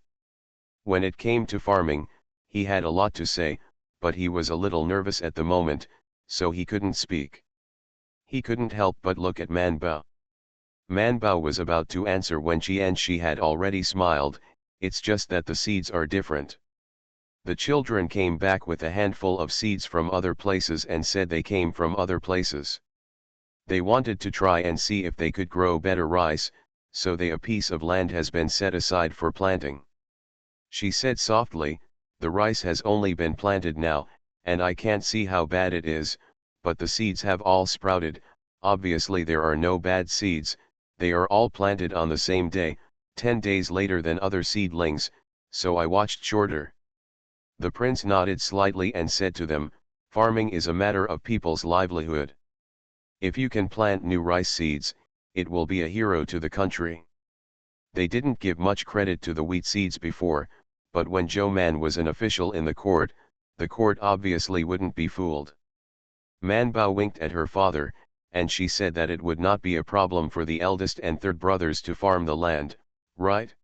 When it came to farming, he had a lot to say, but he was a little nervous at the moment, so he couldn't speak. He couldn't help but look at Man Bao. Man Bao was about to answer when she had already smiled, it's just that the seeds are different. The children came back with a handful of seeds from other places and said they came from other places. They wanted to try and see if they could grow better rice, so a piece of land has been set aside for planting. She said softly, the rice has only been planted now, and I can't see how bad it is, but the seeds have all sprouted, obviously there are no bad seeds, they are all planted on the same day, 10 days later than other seedlings, so I watched shorter. The prince nodded slightly and said to them, farming is a matter of people's livelihood. If you can plant new rice seeds, it will be a hero to the country. They didn't give much credit to the wheat seeds before, but when Zhou Man was an official in the court obviously wouldn't be fooled. Man Bao winked at her father, and she said that it would not be a problem for the eldest and third brothers to farm the land, right?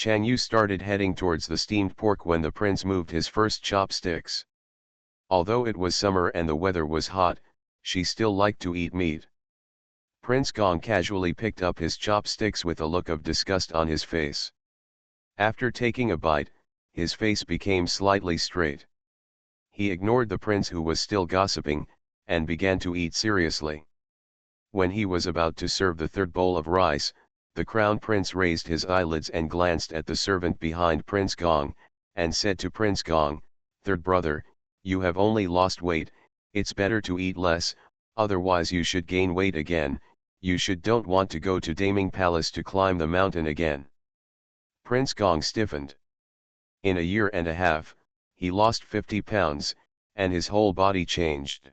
Chang Yu started heading towards the steamed pork when the prince moved his first chopsticks. Although it was summer and the weather was hot, she still liked to eat meat. Prince Gong casually picked up his chopsticks with a look of disgust on his face. After taking a bite, his face became slightly straight. He ignored the prince who was still gossiping, and began to eat seriously. When he was about to serve the third bowl of rice, the crown prince raised his eyelids and glanced at the servant behind Prince Gong, and said to Prince Gong, "Third brother, you have only lost weight, it's better to eat less, otherwise you should gain weight again, you don't want to go to Daming Palace to climb the mountain again." Prince Gong stiffened. In a year and a half, he lost 50 pounds, and his whole body changed.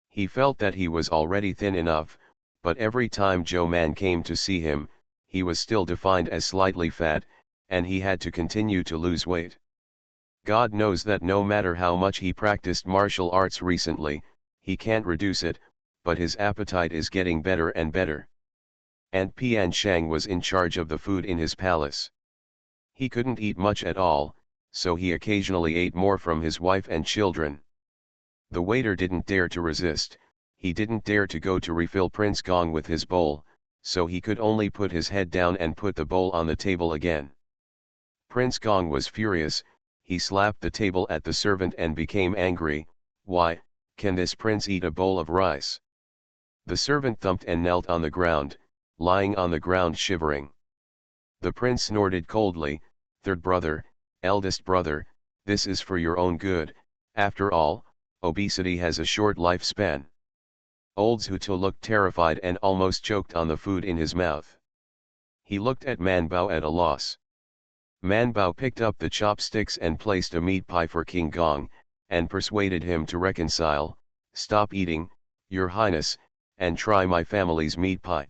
He felt that he was already thin enough, but every time Joe Man came to see him, he was still defined as slightly fat, and he had to continue to lose weight. God knows that no matter how much he practiced martial arts recently, he can't reduce it, but his appetite is getting better and better. And Pian Shang was in charge of the food in his palace. He couldn't eat much at all, so he occasionally ate more from his wife and children. The waiter didn't dare to resist, he didn't dare to go to refill Prince Gong with his bowl, so he could only put his head down and put the bowl on the table again. Prince Gong was furious, he slapped the table at the servant and became angry. "Why, can this prince eat a bowl of rice?" The servant thumped and knelt on the ground, lying on the ground shivering. The prince snorted coldly, "Third brother, eldest brother, this is for your own good, after all, obesity has a short lifespan." Old Zhuto looked terrified and almost choked on the food in his mouth. He looked at Man Bao at a loss. Man Bao picked up the chopsticks and placed a meat pie for King Gong, and persuaded him to reconcile. "Stop eating, your highness, and try my family's meat pie,"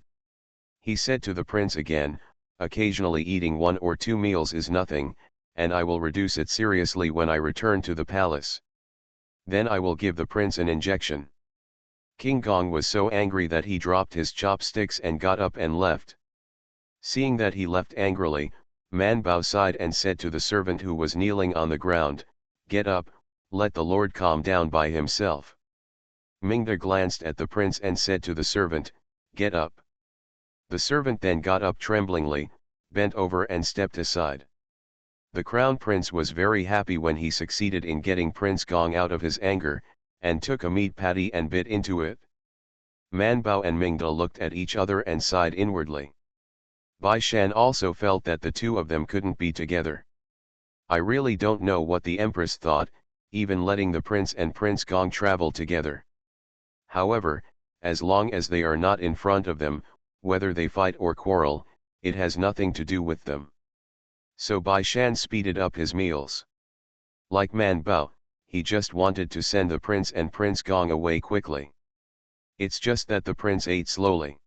he said to the prince again. "Occasionally eating 1 or 2 meals is nothing, and I will reduce it seriously when I return to the palace. Then I will give the prince an injection." King Gong was so angry that he dropped his chopsticks and got up and left. Seeing that he left angrily, Man Bao sighed and said to the servant who was kneeling on the ground, "Get up, let the Lord calm down by himself." Mingda glanced at the prince and said to the servant, "Get up." The servant then got up tremblingly, bent over and stepped aside. The crown prince was very happy when he succeeded in getting Prince Gong out of his anger, and took a meat patty and bit into it. Man Bao and Mingda looked at each other and sighed inwardly. Bai Shan also felt that the two of them couldn't be together. "I really don't know what the Empress thought, even letting the prince and Prince Gong travel together. However, as long as they are not in front of them, whether they fight or quarrel, it has nothing to do with them." So Bai Shan speeded up his meals. Like Man Bao, he just wanted to send the prince and Prince Gong away quickly. It's just that the prince ate slowly.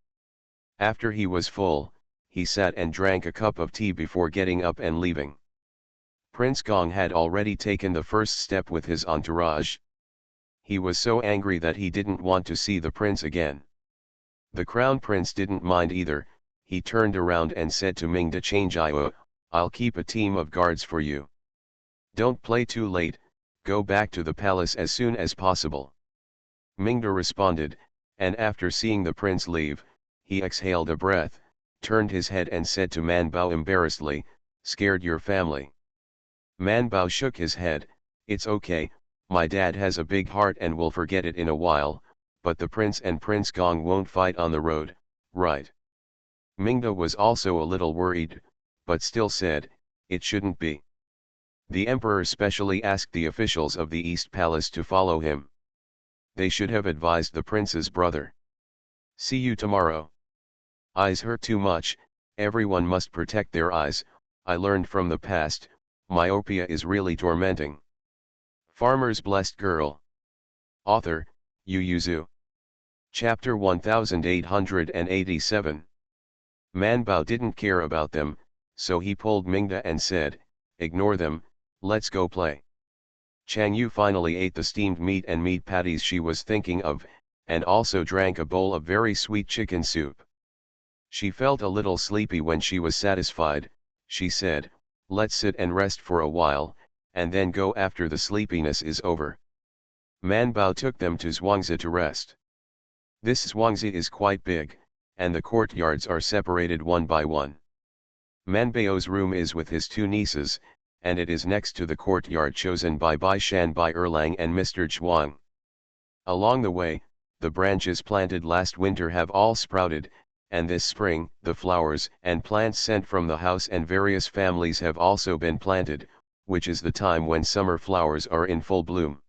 After he was full, he sat and drank a cup of tea before getting up and leaving. Prince Gong had already taken the first step with his entourage. He was so angry that he didn't want to see the prince again. The crown prince didn't mind either. He turned around and said to Mingda, "Change I'll keep a team of guards for you. Don't play too late, go back to the palace as soon as possible." Mingda responded, and after seeing the prince leave, he exhaled a breath, turned his head and said to Man Bao embarrassedly, "Scared your family?" Man Bao shook his head, "It's okay, my dad has a big heart and will forget it in a while, but the prince and Prince Gong won't fight on the road, right?" Mingda was also a little worried, but still said, "It shouldn't be." The emperor specially asked the officials of the East Palace to follow him. They should have advised the prince's brother. "See you tomorrow. Eyes hurt too much, everyone must protect their eyes, I learned from the past, myopia is really tormenting." Farmer's Blessed Girl. Author, Yu Yuzu. Chapter 1887. Man Bao didn't care about them, so he pulled Mingda and said, "Ignore them, let's go play." Chang Yu finally ate the steamed meat and meat patties she was thinking of, and also drank a bowl of very sweet chicken soup. She felt a little sleepy when she was satisfied, she said, let's sit and rest for a while, and then go after the sleepiness is over. Man Bao took them to Zhuangzi to rest. This Zhuangzi is quite big, and the courtyards are separated one by one. Man Bao's room is with his two nieces, and it is next to the courtyard chosen by Bai Shan, Bai Erlang and Mr. Zhuang. Along the way, the branches planted last winter have all sprouted, and this spring, the flowers and plants sent from the house and various families have also been planted, which is the time when summer flowers are in full bloom.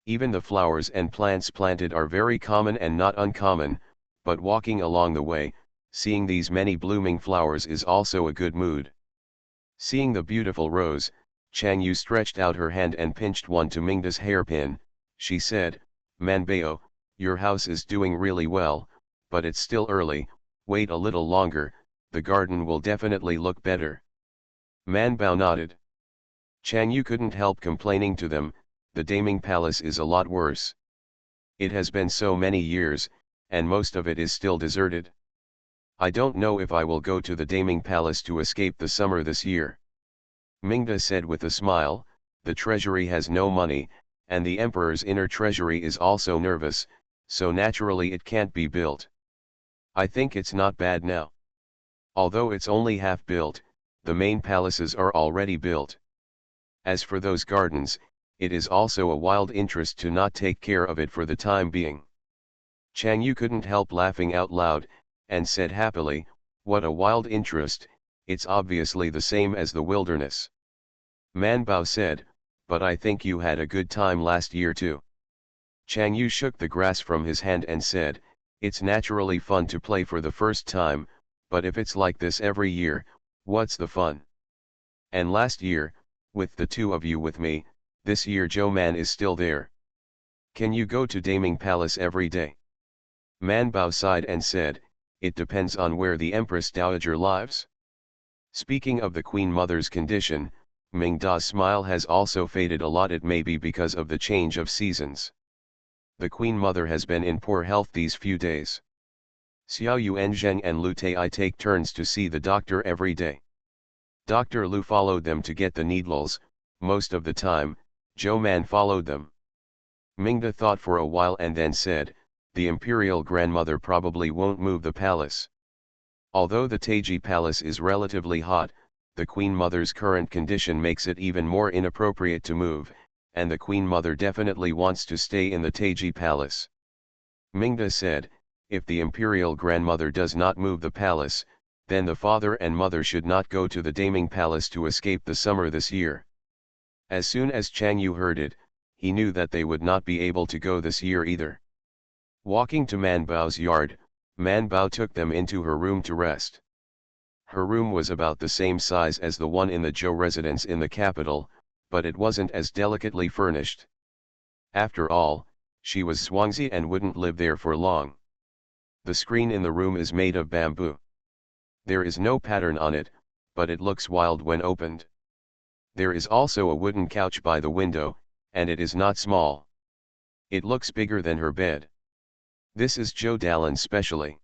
Even the flowers and plants planted are very common and not uncommon, but walking along the way, seeing these many blooming flowers is also a good mood. Seeing the beautiful rose, Chang Yu stretched out her hand and pinched one to Mingda's hairpin. She said, Man Bao, your house is doing really well, but it's still early, wait a little longer, the garden will definitely look better. Man Bao nodded. Chang Yu couldn't help complaining to them, the Daming Palace is a lot worse. It has been so many years, and most of it is still deserted. I don't know if I will go to the Daming Palace to escape the summer this year. Mingda said with a smile, the treasury has no money, and the emperor's inner treasury is also nervous, so naturally it can't be built. I think it's not bad now. Although it's only half built, the main palaces are already built. As for those gardens, it is also a wild interest to not take care of it for the time being. Chang Yu couldn't help laughing out loud, and said happily, what a wild interest, it's obviously the same as the wilderness. Man Bao said, but I think you had a good time last year too. Chang Yu shook the grass from his hand and said, it's naturally fun to play for the first time, but if it's like this every year, what's the fun? And last year, with the two of you with me, this year Joe Man is still there. Can you go to Daming Palace every day? Man Bao sighed and said, it depends on where the Empress Dowager lives. Speaking of the Queen Mother's condition, Ming Da's smile has also faded a lot. It may be because of the change of seasons. The Queen Mother has been in poor health these few days. Xiao Yuan Zheng and Lu Tai take turns to see the doctor every day. Dr. Lu followed them to get the needles, most of the time, Zhou Man followed them. Mingda thought for a while and then said, the imperial grandmother probably won't move the palace. Although the Taiji Palace is relatively hot, the Queen Mother's current condition makes it even more inappropriate to move, and the Queen Mother definitely wants to stay in the Taiji Palace. Mingda said, if the imperial grandmother does not move the palace, then the father and mother should not go to the Daming Palace to escape the summer this year. As soon as Chang Yu heard it, he knew that they would not be able to go this year either. Walking to Man Bao's yard, Man Bao took them into her room to rest. Her room was about the same size as the one in the Zhou residence in the capital, but it wasn't as delicately furnished. After all, she was Zhuangzi and wouldn't live there for long. The screen in the room is made of bamboo. There is no pattern on it, but it looks wild when opened. There is also a wooden couch by the window, and it is not small. It looks bigger than her bed. This is Zhou Dalan's specialty.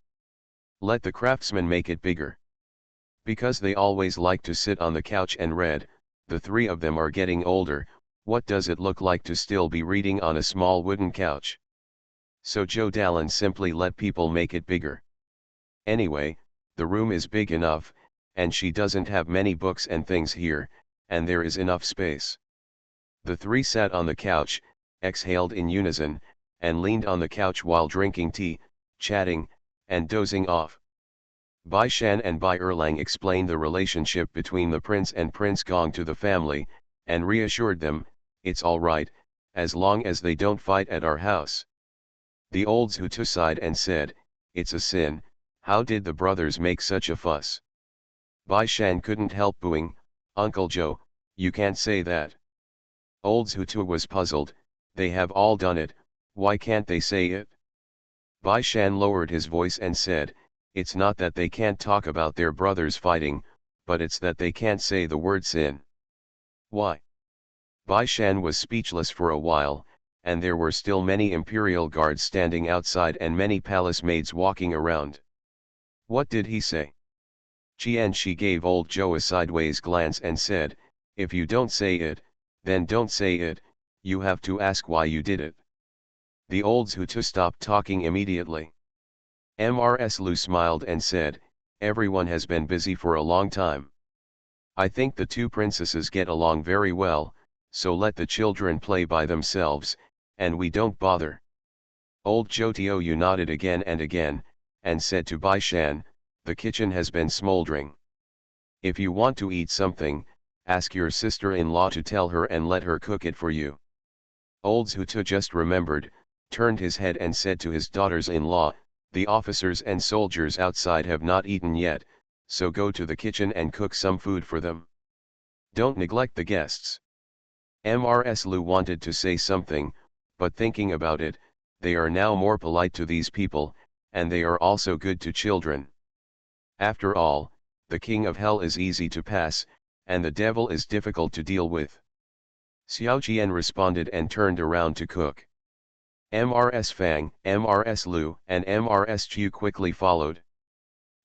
Let the craftsman make it bigger. Because they always like to sit on the couch and read, the three of them are getting older, what does it look like to still be reading on a small wooden couch? So Zhou Dalan simply let people make it bigger. Anyway, the room is big enough, and she doesn't have many books and things here, and there is enough space. The three sat on the couch, exhaled in unison, and leaned on the couch while drinking tea, chatting, and dozing off. Bai Shan and Bai Erlang explained the relationship between the prince and Prince Gong to the family, and reassured them, it's all right, as long as they don't fight at our house. The old Zhutu sighed and said, it's a sin, how did the brothers make such a fuss? Bai Shan couldn't help booing, Uncle Joe, you can't say that. Old Zhutu was puzzled, they have all done it, why can't they say it? Bai Shan lowered his voice and said, it's not that they can't talk about their brothers fighting, but it's that they can't say the word sin. Why? Bai Shan was speechless for a while, and there were still many imperial guards standing outside and many palace maids walking around. What did he say? She gave old Joe a sideways glance and said, "If you don't say it, then don't say it, you have to ask why you did it." The old Zhutu stopped talking immediately. Mrs. Lu smiled and said, "Everyone has been busy for a long time. I think the two princesses get along very well, so let the children play by themselves, and we don't bother." Old Jotio nodded again and again, and said to Bai Shan, "The kitchen has been smoldering. If you want to eat something, ask your sister-in-law to tell her and let her cook it for you." Old Zhutu just remembered, turned his head and said to his daughters-in-law, "The officers and soldiers outside have not eaten yet, so go to the kitchen and cook some food for them. Don't neglect the guests." Mrs. Lu wanted to say something, but thinking about it, they are now more polite to these people, and they are also good to children. After all, the king of hell is easy to pass, and the devil is difficult to deal with. Xiao Jian responded and turned around to cook. Mrs. Fang, Mrs. Lu, and Mrs. Chu quickly followed.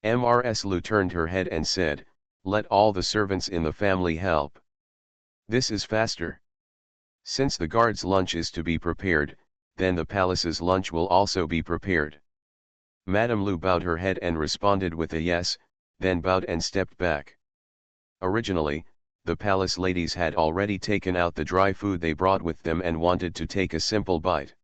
Mrs. Lu turned her head and said, "Let all the servants in the family help. This is faster. Since the guard's lunch is to be prepared, then the palace's lunch will also be prepared." Madame Lu bowed her head and responded with a yes, then bowed and stepped back. Originally, the palace ladies had already taken out the dry food they brought with them and wanted to take a simple bite.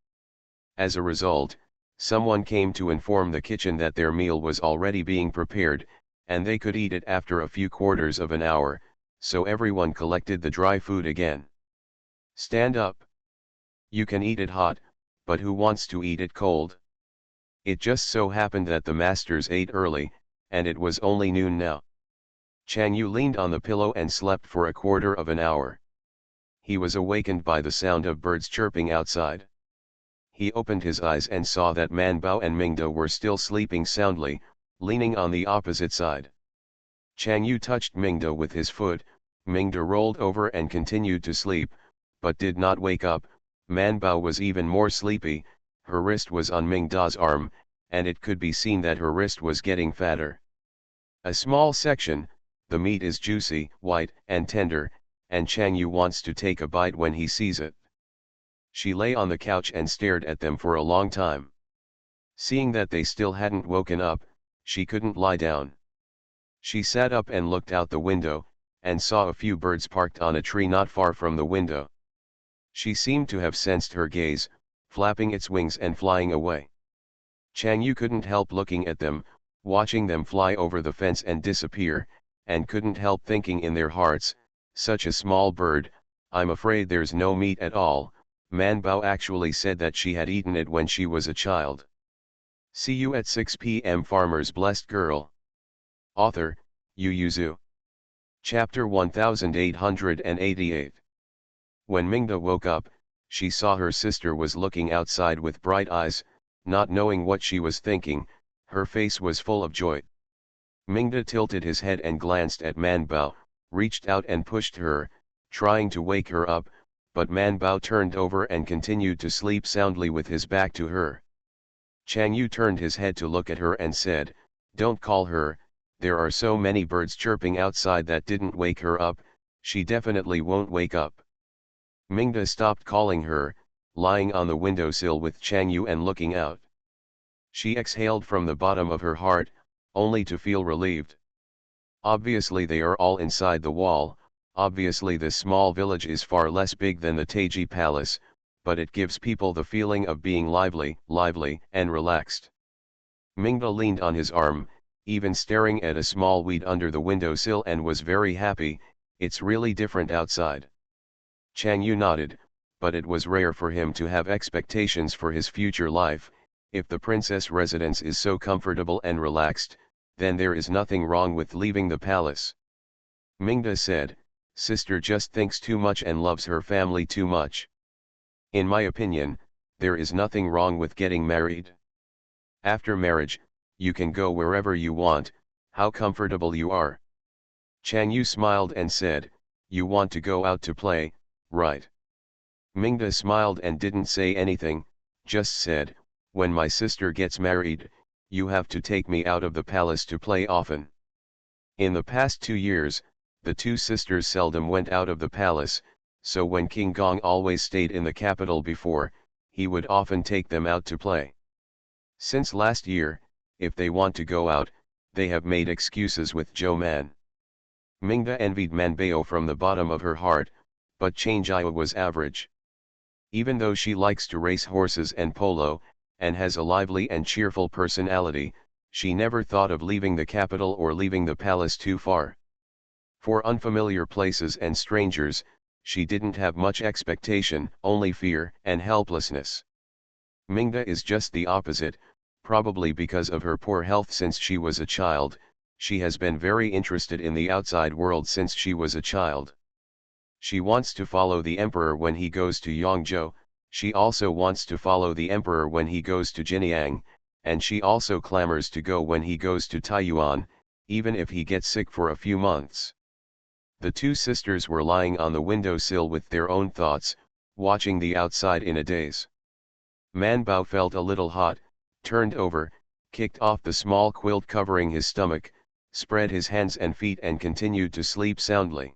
As a result, someone came to inform the kitchen that their meal was already being prepared, and they could eat it after a few quarters of an hour, so everyone collected the dry food again. "Stand up. You can eat it hot, but who wants to eat it cold?" It just so happened that the masters ate early, and it was only noon now. Chang Yu leaned on the pillow and slept for a quarter of an hour. He was awakened by the sound of birds chirping outside. He opened his eyes and saw that Man Bao and Mingda were still sleeping soundly, leaning on the opposite side. Chang Yu touched Mingda with his foot, Mingda rolled over and continued to sleep, but did not wake up. Man Bao was even more sleepy, her wrist was on Mingda's arm, and it could be seen that her wrist was getting fatter. A small section, the meat is juicy, white, and tender, and Chang Yu wants to take a bite when he sees it. She lay on the couch and stared at them for a long time. Seeing that they still hadn't woken up, she couldn't lie down. She sat up and looked out the window, and saw a few birds parked on a tree not far from the window. She seemed to have sensed her gaze, flapping its wings and flying away. Chang Yu couldn't help looking at them, watching them fly over the fence and disappear, and couldn't help thinking in their hearts, "Such a small bird, I'm afraid there's no meat at all." Man Bao actually said that she had eaten it when she was a child. See you at 6 p.m. Farmer's Blessed Girl. Author, Yu Zhu. Chapter 1888. When Mingda woke up, she saw her sister was looking outside with bright eyes, not knowing what she was thinking. Her face was full of joy. Mingda tilted his head and glanced at Man Bao, reached out and pushed her, trying to wake her up, but Man Bao turned over and continued to sleep soundly with his back to her. Chang Yu turned his head to look at her and said, "Don't call her, there are so many birds chirping outside that didn't wake her up, she definitely won't wake up." Mingda stopped calling her, lying on the windowsill with Chang Yu and looking out. She exhaled from the bottom of her heart, only to feel relieved. Obviously they are all inside the wall, obviously this small village is far less big than the Taiji Palace, but it gives people the feeling of being lively, and relaxed. Mingda leaned on his arm, even staring at a small weed under the windowsill, and was very happy. It's really different outside. Chang Yu nodded, but it was rare for him to have expectations for his future life. If the princess residence is so comfortable and relaxed, then there is nothing wrong with leaving the palace. Mingda said, "Sister just thinks too much and loves her family too much. In my opinion, there is nothing wrong with getting married. After marriage, you can go wherever you want, how comfortable you are." Chang Yu smiled and said, "You want to go out to play, right?" Mingda smiled and didn't say anything, just said, "When my sister gets married, you have to take me out of the palace to play often." In the past 2 years, the two sisters seldom went out of the palace, so when King Gong always stayed in the capital before, he would often take them out to play. Since last year, if they want to go out, they have made excuses with Zhou Man. Mingda envied Manbao from the bottom of her heart, but Changjia was average. Even though she likes to race horses and polo, and has a lively and cheerful personality, she never thought of leaving the capital or leaving the palace too far. For unfamiliar places and strangers, she didn't have much expectation, only fear and helplessness. Mingda is just the opposite, probably because of her poor health since she was a child. She has been very interested in the outside world since she was a child. She wants to follow the emperor when he goes to Yangzhou, she also wants to follow the emperor when he goes to Jinyang, and she also clamors to go when he goes to Taiyuan, even if he gets sick for a few months. The two sisters were lying on the windowsill with their own thoughts, watching the outside in a daze. Manbao felt a little hot, turned over, kicked off the small quilt covering his stomach, spread his hands and feet and continued to sleep soundly.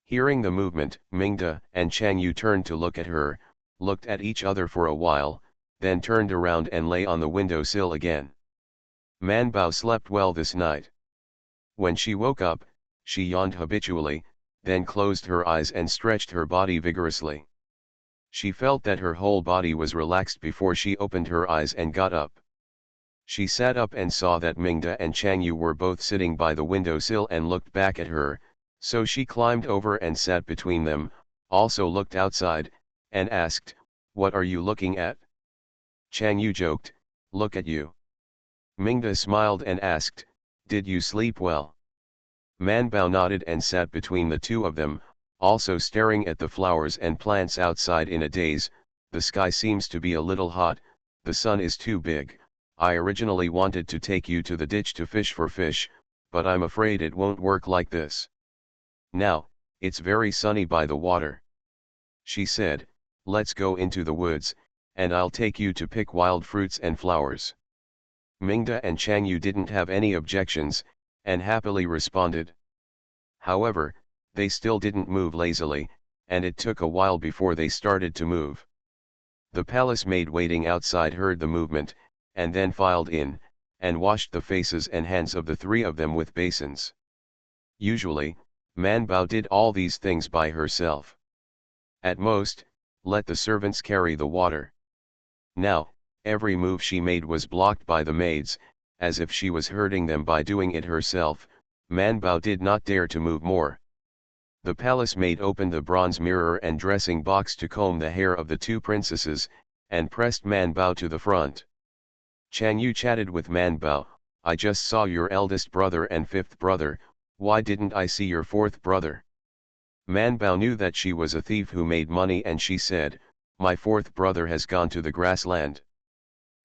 Hearing the movement, Mingda and Chang Yu turned to look at her, looked at each other for a while, then turned around and lay on the windowsill again. Manbao slept well this night. When she woke up, she yawned habitually, then closed her eyes and stretched her body vigorously. She felt that her whole body was relaxed before she opened her eyes and got up. She sat up and saw that Mingda and Chang Yu were both sitting by the windowsill and looked back at her, so she climbed over and sat between them, also looked outside, and asked, "What are you looking at?" Chang Yu joked, "Look at you." Mingda smiled and asked, "Did you sleep well?" Manbao nodded and sat between the two of them, also staring at the flowers and plants outside in a daze. "The sky seems to be a little hot, the sun is too big. I originally wanted to take you to the ditch to fish for fish, but I'm afraid it won't work like this. Now, it's very sunny by the water," she said. "Let's go into the woods, and I'll take you to pick wild fruits and flowers." Mingda and Chang Yu didn't have any objections, and happily responded. However, they still didn't move lazily, and it took a while before they started to move. The palace maid waiting outside heard the movement, and then filed in, and washed the faces and hands of the three of them with basins. Usually, Manbao did all these things by herself. At most, let the servants carry the water. Now, every move she made was blocked by the maids, as if she was hurting them by doing it herself. Manbao did not dare to move more. The palace maid opened the bronze mirror and dressing box to comb the hair of the two princesses, and pressed Manbao to the front. Chang Yu chatted with Manbao, "I just saw your eldest brother and fifth brother, why didn't I see your fourth brother?" Manbao knew that she was a thief who made money and she said, "My fourth brother has gone to the grassland."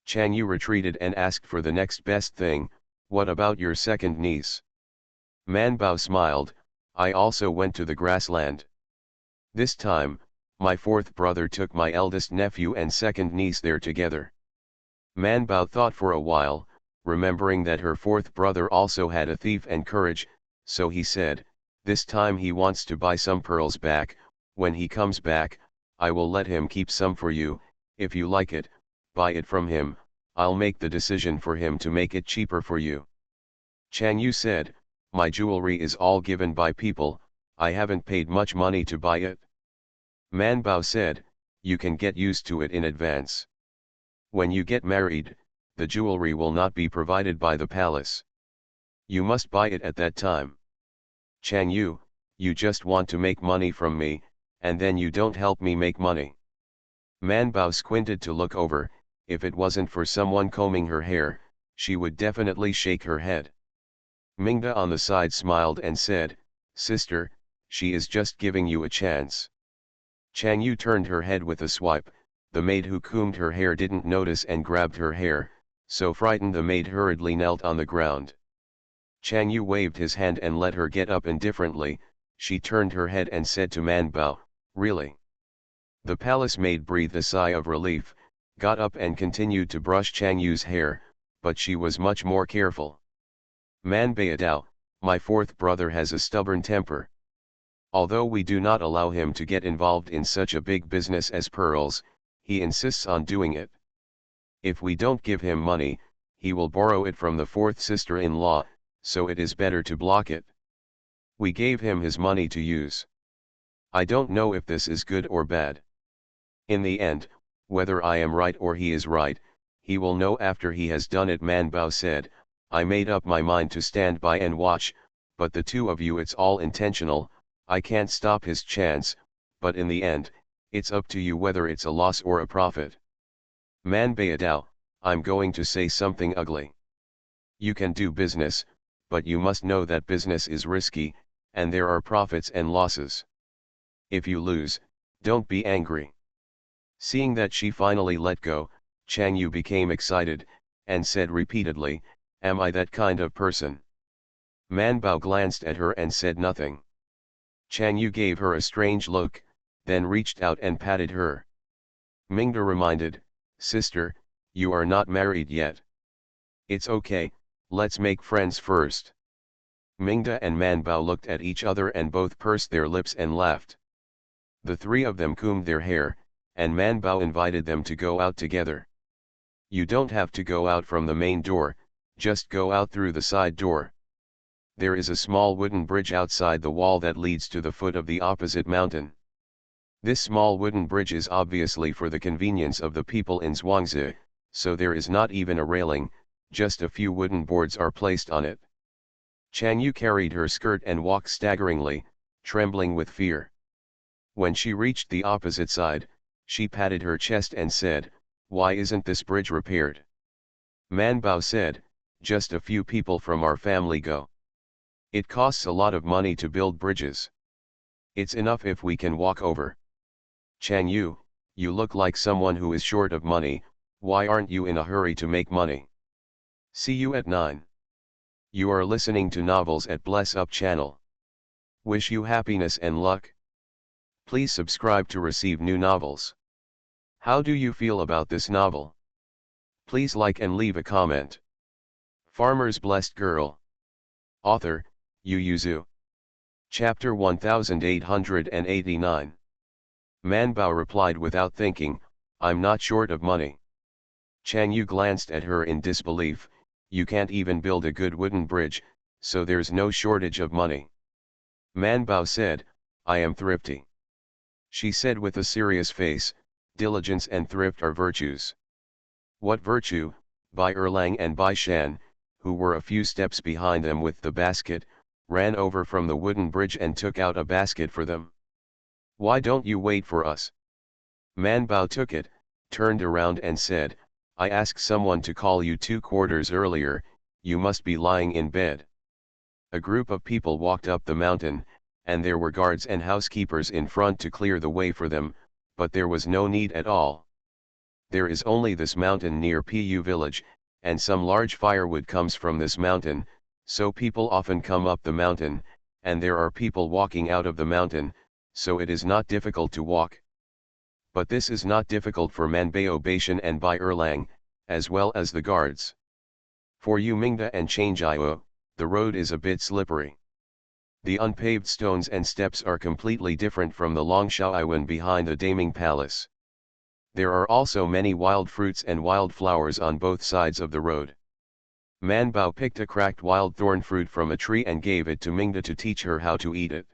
Chang Yu retreated and asked for the next best thing, "What about your second niece?" Manbao smiled, "I also went to the grassland. This time, my fourth brother took my eldest nephew and second niece there together." Manbao thought for a while, remembering that her fourth brother also had a thief and courage, so he said, "This time he wants to buy some pearls back. When he comes back, I will let him keep some for you. If you like it, buy it from him. I'll make the decision for him to make it cheaper for you." Chang Yu said, "My jewelry is all given by people, I haven't paid much money to buy it." Manbao said, "You can get used to it in advance. When you get married, the jewelry will not be provided by the palace. You must buy it at that time." "Chang Yu, you just want to make money from me, and then you don't help me make money." Manbao squinted to look over. If it wasn't for someone combing her hair, she would definitely shake her head. Mingda on the side smiled and said, "Sister, she is just giving you a chance." Chang Yu turned her head with a swipe. The maid who combed her hair didn't notice and grabbed her hair, so frightened the maid hurriedly knelt on the ground. Chang Yu waved his hand and let her get up indifferently. She turned her head and said to Manbao, "Really?" The palace maid breathed a sigh of relief, got up and continued to brush Chang Yu's hair, but she was much more careful. "Manbao, My fourth brother has a stubborn temper. Although we do not allow him to get involved in such a big business as pearls, he insists on doing it. If we don't give him money, he will borrow it from the fourth sister-in-law, so it is better to block it. We gave him his money to use. I don't know if this is good or bad. In the end, whether I am right or he is right, he will know after he has done it. Man Bao said, I made up my mind to stand by and watch, but the two of you, it's all intentional. I can't stop his chance, but in the end, it's up to you whether it's a loss or a profit. Man Baidao, I'm going to say something ugly. You can do business, but you must know that business is risky, and there are profits and losses. If you lose, don't be angry. Seeing that she finally let go, Chang Yu became excited, and said repeatedly, am I that kind of person? Man Bao glanced at her and said nothing. Chang Yu gave her a strange look, then reached out and patted her. Mingda reminded, sister, you are not married yet. It's okay, let's make friends first. Mingda and Man Bao looked at each other and both pursed their lips and laughed. The three of them combed their hair, and Man Bao invited them to go out together. You don't have to go out from the main door, just go out through the side door. There is a small wooden bridge outside the wall that leads to the foot of the opposite mountain. This small wooden bridge is obviously for the convenience of the people in Zhuangzi, so there is not even a railing, just a few wooden boards are placed on it. Chang Yu carried her skirt and walked staggeringly, trembling with fear. When she reached the opposite side, she patted her chest and said, why isn't this bridge repaired? Man Bao said, just a few people from our family go. It costs a lot of money to build bridges. It's enough if we can walk over. Chang Yu, you look like someone who is short of money, why aren't you in a hurry to make money? See you at 9. You are listening to Novels at Bless Up channel. Wish you happiness and luck. Please subscribe to receive new novels. How do you feel about this novel? Please like and leave a comment. Farmer's Blessed Girl. Author, Yu Yuzu. Chapter 1889. Man Bao replied without thinking, I'm not short of money. Chang Yu glanced at her in disbelief, you can't even build a good wooden bridge, so there's no shortage of money. Man Bao said, I am thrifty. She said with a serious face, diligence and thrift are virtues. What virtue? Bai Erlang and Bai Shan, who were a few steps behind them with the basket, ran over from the wooden bridge and took out a basket for them. Why don't you wait for us? Man Bao took it, turned around and said, I asked someone to call you 2 quarters earlier, you must be lying in bed. A group of people walked up the mountain, and there were guards and housekeepers in front to clear the way for them, but there was no need at all. There is only this mountain near Pu village, and some large firewood comes from this mountain, so people often come up the mountain, and there are people walking out of the mountain, so it is not difficult to walk. But this is not difficult for Manbao Baishan and Bai Erlang, as well as the guards. For you Mingda and Changjiao, the road is a bit slippery. The unpaved stones and steps are completely different from the Longshaoiwan behind the Daming Palace. There are also many wild fruits and wild flowers on both sides of the road. Man Bao picked a cracked wild thorn fruit from a tree and gave it to Mingda to teach her how to eat it.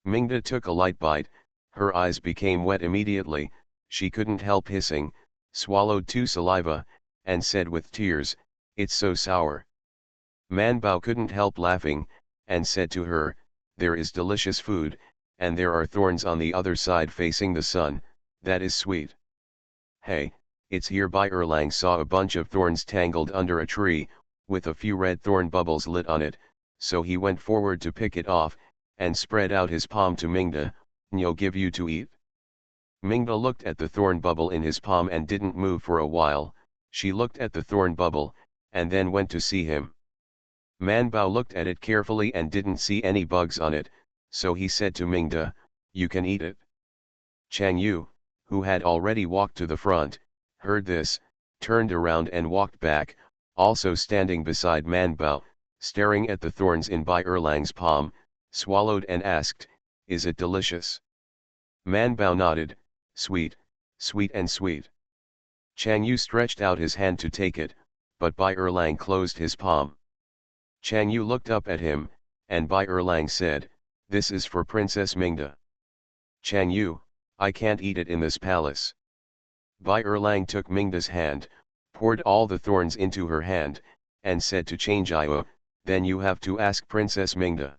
Mingda took a light bite, her eyes became wet immediately, she couldn't help hissing, swallowed 2 saliva, and said with tears, it's so sour. Man Bao couldn't help laughing, and said to her, there is delicious food, and there are thorns on the other side facing the sun, that is sweet. Hey, it's here. Bai Erlang saw a bunch of thorns tangled under a tree, with a few red thorn bubbles lit on it, so he went forward to pick it off, and spread out his palm to Mingda, N'yo give you to eat. Mingda looked at the thorn bubble in his palm and didn't move for a while, she looked at the thorn bubble, and then went to see him. Man Bao looked at it carefully and didn't see any bugs on it, so he said to Mingda, you can eat it. Chang Yu, who had already walked to the front, heard this, turned around and walked back, also standing beside Man Bao, staring at the thorns in Bai Erlang's palm, swallowed and asked, "Is it delicious?" Man Bao nodded, "Sweet, sweet and sweet." Chang Yu stretched out his hand to take it, but Bai Erlang closed his palm. Chang Yu looked up at him, and Bai Erlang said, "This is for Princess Mingda." "Chang Yu, I can't eat it in this palace." Bai Erlang took Mingda's hand, poured all the thorns into her hand, and said to Chang Yu, "Then you have to ask Princess Mingda."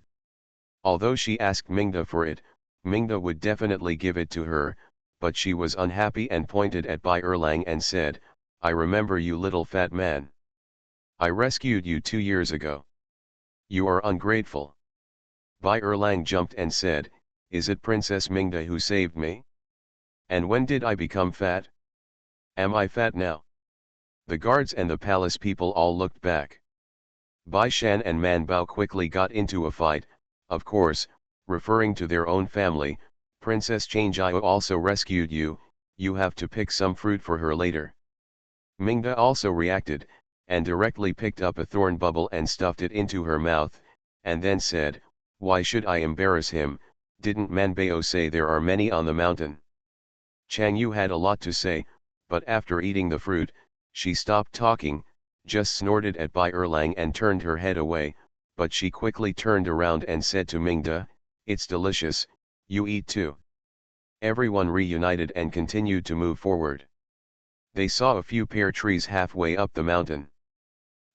Although she asked Mingda for it, Mingda would definitely give it to her, but she was unhappy and pointed at Bai Erlang and said, "I remember you, little fat man. I rescued you 2 years ago. You are ungrateful." Bai Erlang jumped and said, "Is it Princess Mingda who saved me? And when did I become fat? Am I fat now?" The guards and the palace people all looked back. Bai Shan and Man Bao quickly got into a fight, of course, referring to their own family. "Princess Changjiao also rescued you, you have to pick some fruit for her later." Mingda also reacted, and directly picked up a thorn bubble and stuffed it into her mouth, and then said, "Why should I embarrass him? Didn't Manbao say there are many on the mountain?" Chang Yu had a lot to say, but after eating the fruit, she stopped talking, just snorted at Bai Erlang and turned her head away, but she quickly turned around and said to Mingda, "It's delicious, you eat too." Everyone reunited and continued to move forward. They saw a few pear trees halfway up the mountain.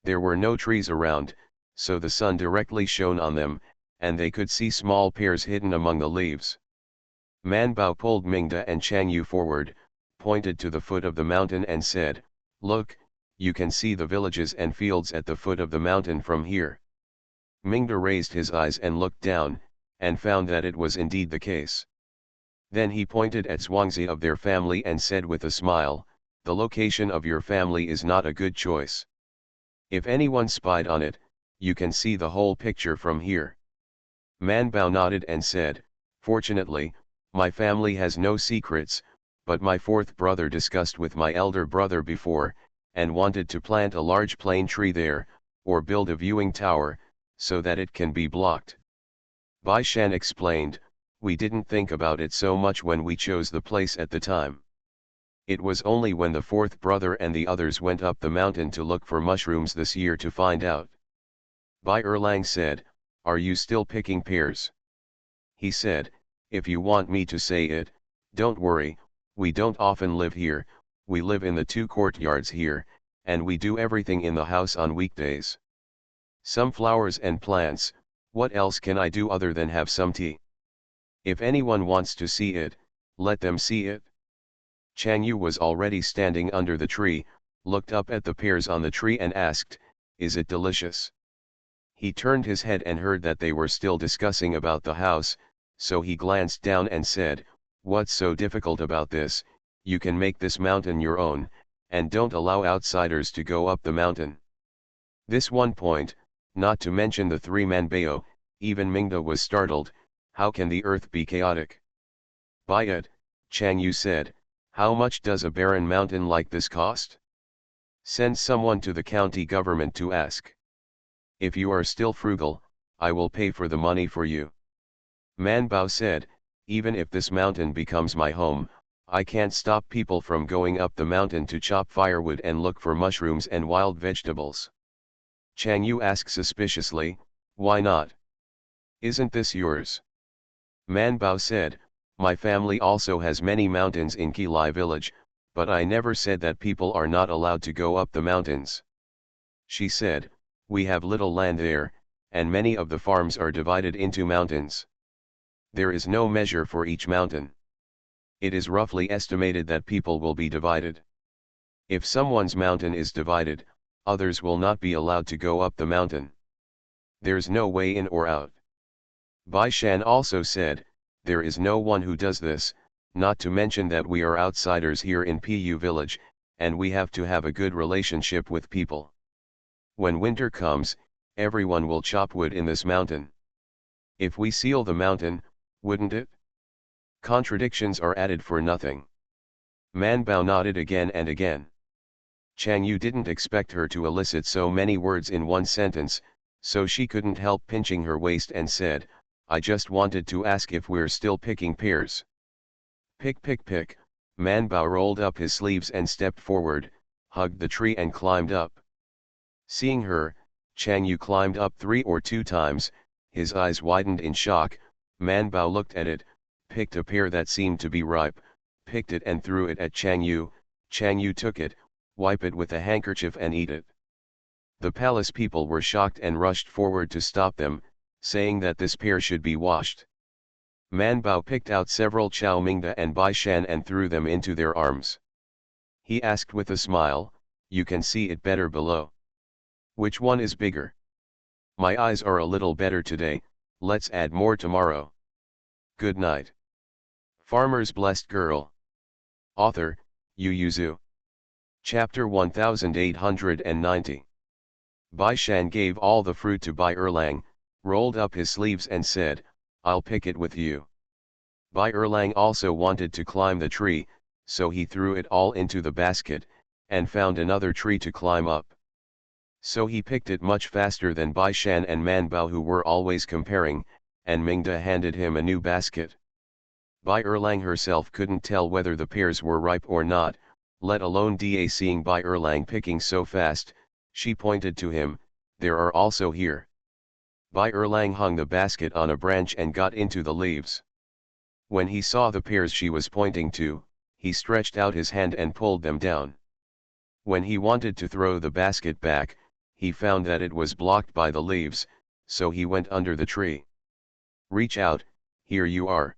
There were no trees around, so the sun directly shone on them, and they could see small pears hidden among the leaves. Man Bao pulled Mingda and Chang Yu forward, pointed to the foot of the mountain and said, "Look, you can see the villages and fields at the foot of the mountain from here." Mingda raised his eyes and looked down, and found that it was indeed the case. Then he pointed at Zhuangzi of their family and said with a smile, "The location of your family is not a good choice. If anyone spied on it, you can see the whole picture from here." Man Bao nodded and said, "Fortunately, my family has no secrets, but my fourth brother discussed with my elder brother before, and wanted to plant a large plane tree there, or build a viewing tower, so that it can be blocked." Bai Shan explained, "We didn't think about it so much when we chose the place at the time. It was only when the fourth brother and the others went up the mountain to look for mushrooms this year to find out." Bai Erlang said, "Are you still picking pears?" He said, "If you want me to say it, don't worry, we don't often live here, we live in the 2 courtyards here, and we do everything in the house on weekdays. Some flowers and plants, what else can I do other than have some tea? If anyone wants to see it, let them see it." Chang Yu was already standing under the tree, looked up at the pears on the tree and asked, "Is it delicious?" He turned his head and heard that they were still discussing about the house, so he glanced down and said, "What's so difficult about this? You can make this mountain your own, and don't allow outsiders to go up the mountain." This one point, not to mention the 3 Manbao, even Mingda was startled. How can the earth be chaotic? "Buy it," Chang Yu said. "How much does a barren mountain like this cost? Send someone to the county government to ask. If you are still frugal, I will pay for the money for you." Man Bao said, "Even if this mountain becomes my home, I can't stop people from going up the mountain to chop firewood and look for mushrooms and wild vegetables." Chang Yu asked suspiciously, "Why not? Isn't this yours?" Man Bao said, "My family also has many mountains in Qilai village, but I never said that people are not allowed to go up the mountains." She said, "We have little land there, and many of the farms are divided into mountains. There is no measure for each mountain. It is roughly estimated that people will be divided. If someone's mountain is divided, others will not be allowed to go up the mountain. There's no way in or out." Bai Shan also said, "There is no one who does this, not to mention that we are outsiders here in Pu village, and we have to have a good relationship with people. When winter comes, everyone will chop wood in this mountain. If we seal the mountain, wouldn't it? Contradictions are added for nothing." Man Bao nodded again and again. Chang Yu didn't expect her to elicit so many words in one sentence, so she couldn't help pinching her waist and said, I just wanted to ask if we're still picking pears. Pick pick pick, Man Bao rolled up his sleeves and stepped forward, hugged the tree and climbed up. Seeing her, Chang Yu climbed up 3 or 2 times, his eyes widened in shock. Man Bao looked at it, picked a pear that seemed to be ripe, picked it and threw it at Chang Yu. Chang Yu took it, wiped it with a handkerchief and ate it. The palace people were shocked and rushed forward to stop them, saying that this pear should be washed. Man Bao picked out several Chao Mingda and Bai Shan and threw them into their arms. He asked with a smile, you can see it better below. Which one is bigger? My eyes are a little better today, let's add more tomorrow. Good night. Farmer's Blessed Girl. Author, Yu Yuzu. Chapter 1890. Bai Shan gave all the fruit to Bai Erlang, rolled up his sleeves and said, I'll pick it with you. Bai Erlang also wanted to climb the tree, so he threw it all into the basket, and found another tree to climb up. So he picked it much faster than Bai Shan and Man Bao, who were always comparing, and Mingda handed him a new basket. Bai Erlang herself couldn't tell whether the pears were ripe or not, let alone seeing Bai Erlang picking so fast. She pointed to him, there are also here. Bai Erlang hung the basket on a branch and got into the leaves. When he saw the pears she was pointing to, he stretched out his hand and pulled them down. When he wanted to throw the basket back, he found that it was blocked by the leaves, so he went under the tree. Reach out, here you are.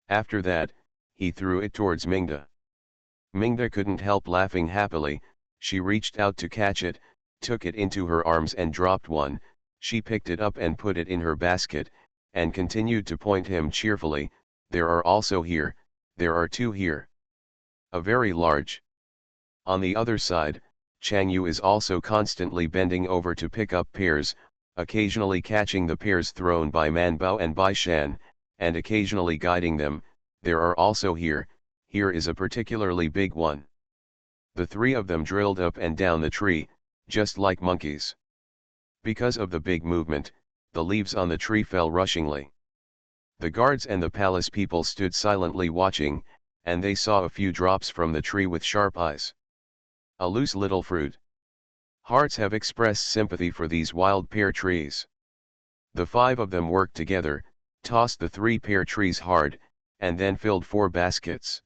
After that, he threw it towards Mingda. Mingda couldn't help laughing happily. She reached out to catch it, took it into her arms and dropped one. She picked it up and put it in her basket, and continued to point him cheerfully, there are also here, there are two here. A very large. On the other side, Chang Yu is also constantly bending over to pick up pears, occasionally catching the pears thrown by Man Bao and Bai Shan, and occasionally guiding them, there are also here is a particularly big one. The three of them drilled up and down the tree, just like monkeys. Because of the big movement, the leaves on the tree fell rushingly. The guards and the palace people stood silently watching, and they saw a few drops from the tree with sharp eyes. A loose little fruit. Hearts have expressed sympathy for these wild pear trees. The five of them worked together, tossed the 3 pear trees hard, and then filled 4 baskets.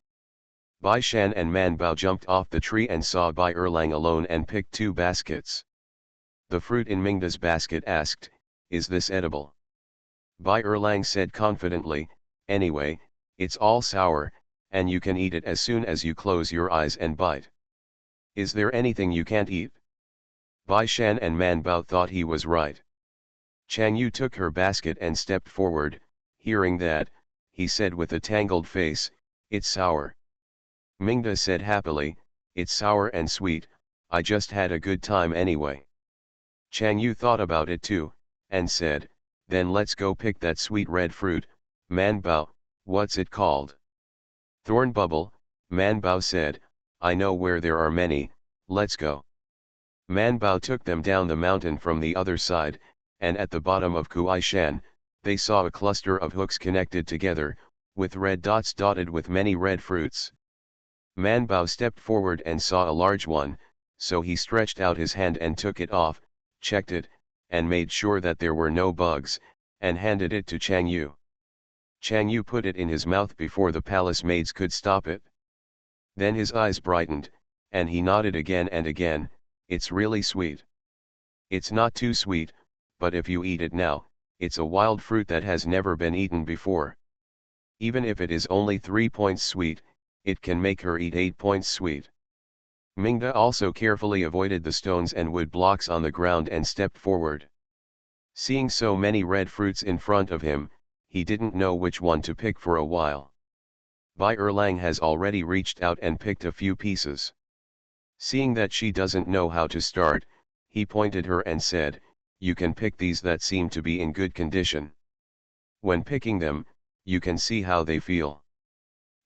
Bai Shan and Man Bao jumped off the tree and saw Bai Erlang alone and picked 2 baskets. The fruit in Mingda's basket asked, is this edible? Bai Erlang said confidently, anyway, it's all sour, and you can eat it as soon as you close your eyes and bite. Is there anything you can't eat? Bai Shan and Man Bao thought he was right. Chang Yu took her basket and stepped forward. Hearing that, he said with a tangled face, it's sour. Mingda said happily, it's sour and sweet, I just had a good time anyway. Chang Yu thought about it too, and said, then let's go pick that sweet red fruit. Man Bao, what's it called? Thorn bubble, Man Bao said, I know where there are many, let's go. Man Bao took them down the mountain from the other side, and at the bottom of Kuai Shan, they saw a cluster of hooks connected together, with red dots dotted with many red fruits. Man Bao stepped forward and saw a large one, so he stretched out his hand and took it off, checked it, and made sure that there were no bugs, and handed it to Chang Yu. Chang Yu put it in his mouth before the palace maids could stop it. Then his eyes brightened, and he nodded again and again, it's really sweet. It's not too sweet, but if you eat it now, it's a wild fruit that has never been eaten before. Even if it is only 3 points sweet, it can make her eat 8 points sweet. Mingda also carefully avoided the stones and wood blocks on the ground and stepped forward. Seeing so many red fruits in front of him, he didn't know which one to pick for a while. Bai Erlang has already reached out and picked a few pieces. Seeing that she doesn't know how to start, he pointed her and said, you can pick these that seem to be in good condition. When picking them, you can see how they feel.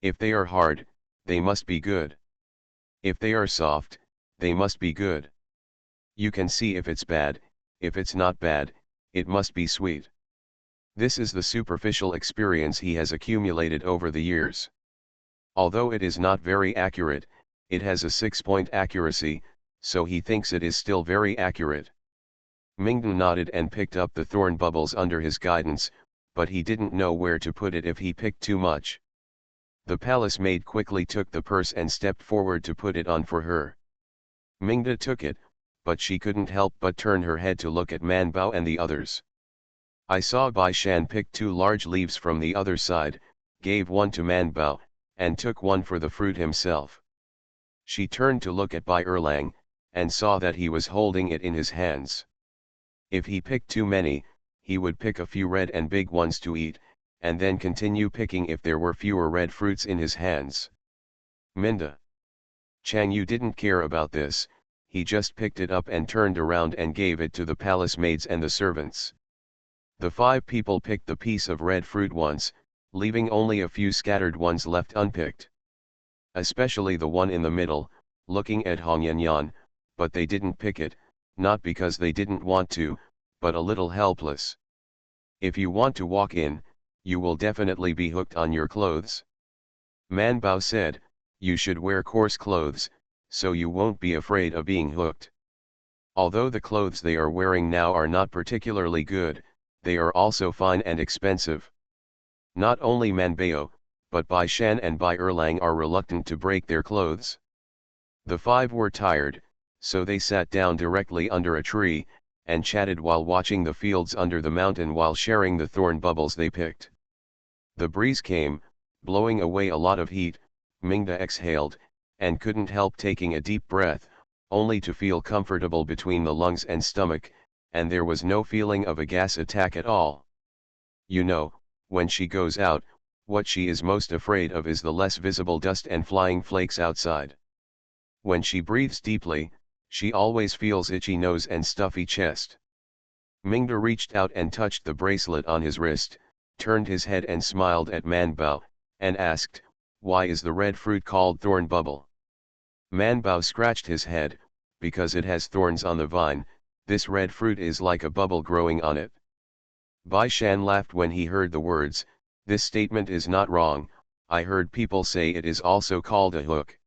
If they are hard, they must be good. If they are soft, they must be good. You can see if it's bad, if it's not bad, it must be sweet. This is the superficial experience he has accumulated over the years. Although it is not very accurate, it has a 6-point accuracy, so he thinks it is still very accurate. Mingden nodded and picked up the thorn bubbles under his guidance, but he didn't know where to put it if he picked too much. The palace maid quickly took the purse and stepped forward to put it on for her. Mingda took it, but she couldn't help but turn her head to look at Man Bao and the others. I saw Bai Shan pick 2 large leaves from the other side, gave one to Man Bao, and took one for the fruit himself. She turned to look at Bai Erlang, and saw that he was holding it in his hands. If he picked too many, he would pick a few red and big ones to eat, and then continue picking if there were fewer red fruits in his hands. Minda Chang Yu didn't care about this, he just picked it up and turned around and gave it to the palace maids and the servants. The 5 people picked the piece of red fruit once, leaving only a few scattered ones left unpicked. Especially the one in the middle, looking at Hong Yanyan, but they didn't pick it, not because they didn't want to, but a little helpless. If you want to walk in, you will definitely be hooked on your clothes. Man Bao said, you should wear coarse clothes, so you won't be afraid of being hooked. Although the clothes they are wearing now are not particularly good, they are also fine and expensive. Not only Man Bao, but Bai Shan and Bai Erlang are reluctant to break their clothes. The 5 were tired, so they sat down directly under a tree, and chatted while watching the fields under the mountain while sharing the thorn bubbles they picked. The breeze came, blowing away a lot of heat. Mingda exhaled, and couldn't help taking a deep breath, only to feel comfortable between the lungs and stomach, and there was no feeling of a gas attack at all. You know, when she goes out, what she is most afraid of is the less visible dust and flying flakes outside. When she breathes deeply, she always feels itchy nose and stuffy chest. Mingda reached out and touched the bracelet on his wrist, turned his head and smiled at Man Bao, and asked, why is the red fruit called thorn bubble? Man Bao scratched his head, because it has thorns on the vine, this red fruit is like a bubble growing on it. Bai Shan laughed when he heard the words, this statement is not wrong, I heard people say it is also called a hook.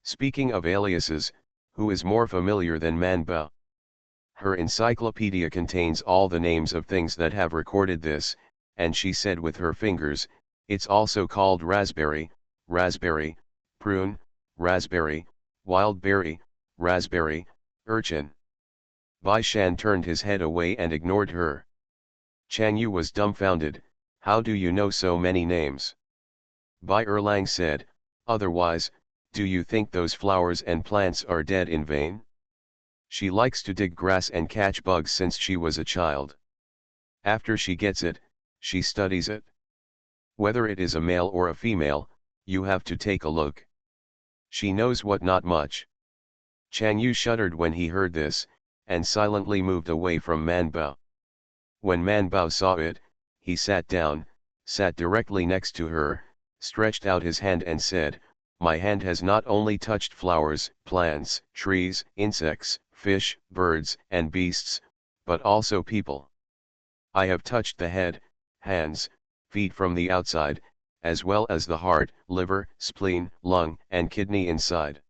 Speaking of aliases, who is more familiar than Man Bao? Her encyclopedia contains all the names of things that have recorded this, and she said with her fingers, it's also called raspberry, raspberry, prune, raspberry, wild berry, raspberry, urchin. Bai Shan turned his head away and ignored her. Chang Yu was dumbfounded, how do you know so many names? Bai Erlang said, otherwise, do you think those flowers and plants are dead in vain? She likes to dig grass and catch bugs since she was a child. After she gets it, she studies it. Whether it is a male or a female, you have to take a look. She knows what not much. Chang Yu shuddered when he heard this, and silently moved away from Man Bao. When Man Bao saw it, he sat down, sat directly next to her, stretched out his hand and said, my hand has not only touched flowers, plants, trees, insects, fish, birds, and beasts, but also people. I have touched the head, hands, feet from the outside, as well as the heart, liver, spleen, lung, and kidney inside.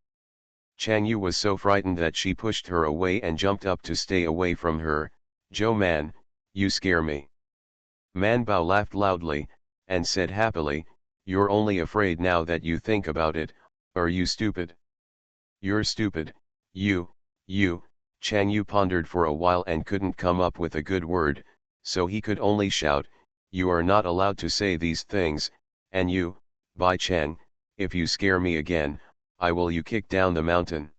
Chang Yu was so frightened that she pushed her away and jumped up to stay away from her. Zhou Man, you scare me. Man Bao laughed loudly, and said happily, you're only afraid now that you think about it, are you stupid? You're stupid, you. Chang Yu pondered for a while and couldn't come up with a good word, so he could only shout, you are not allowed to say these things, and you, Bai Chang, if you scare me again, I will you kick down the mountain.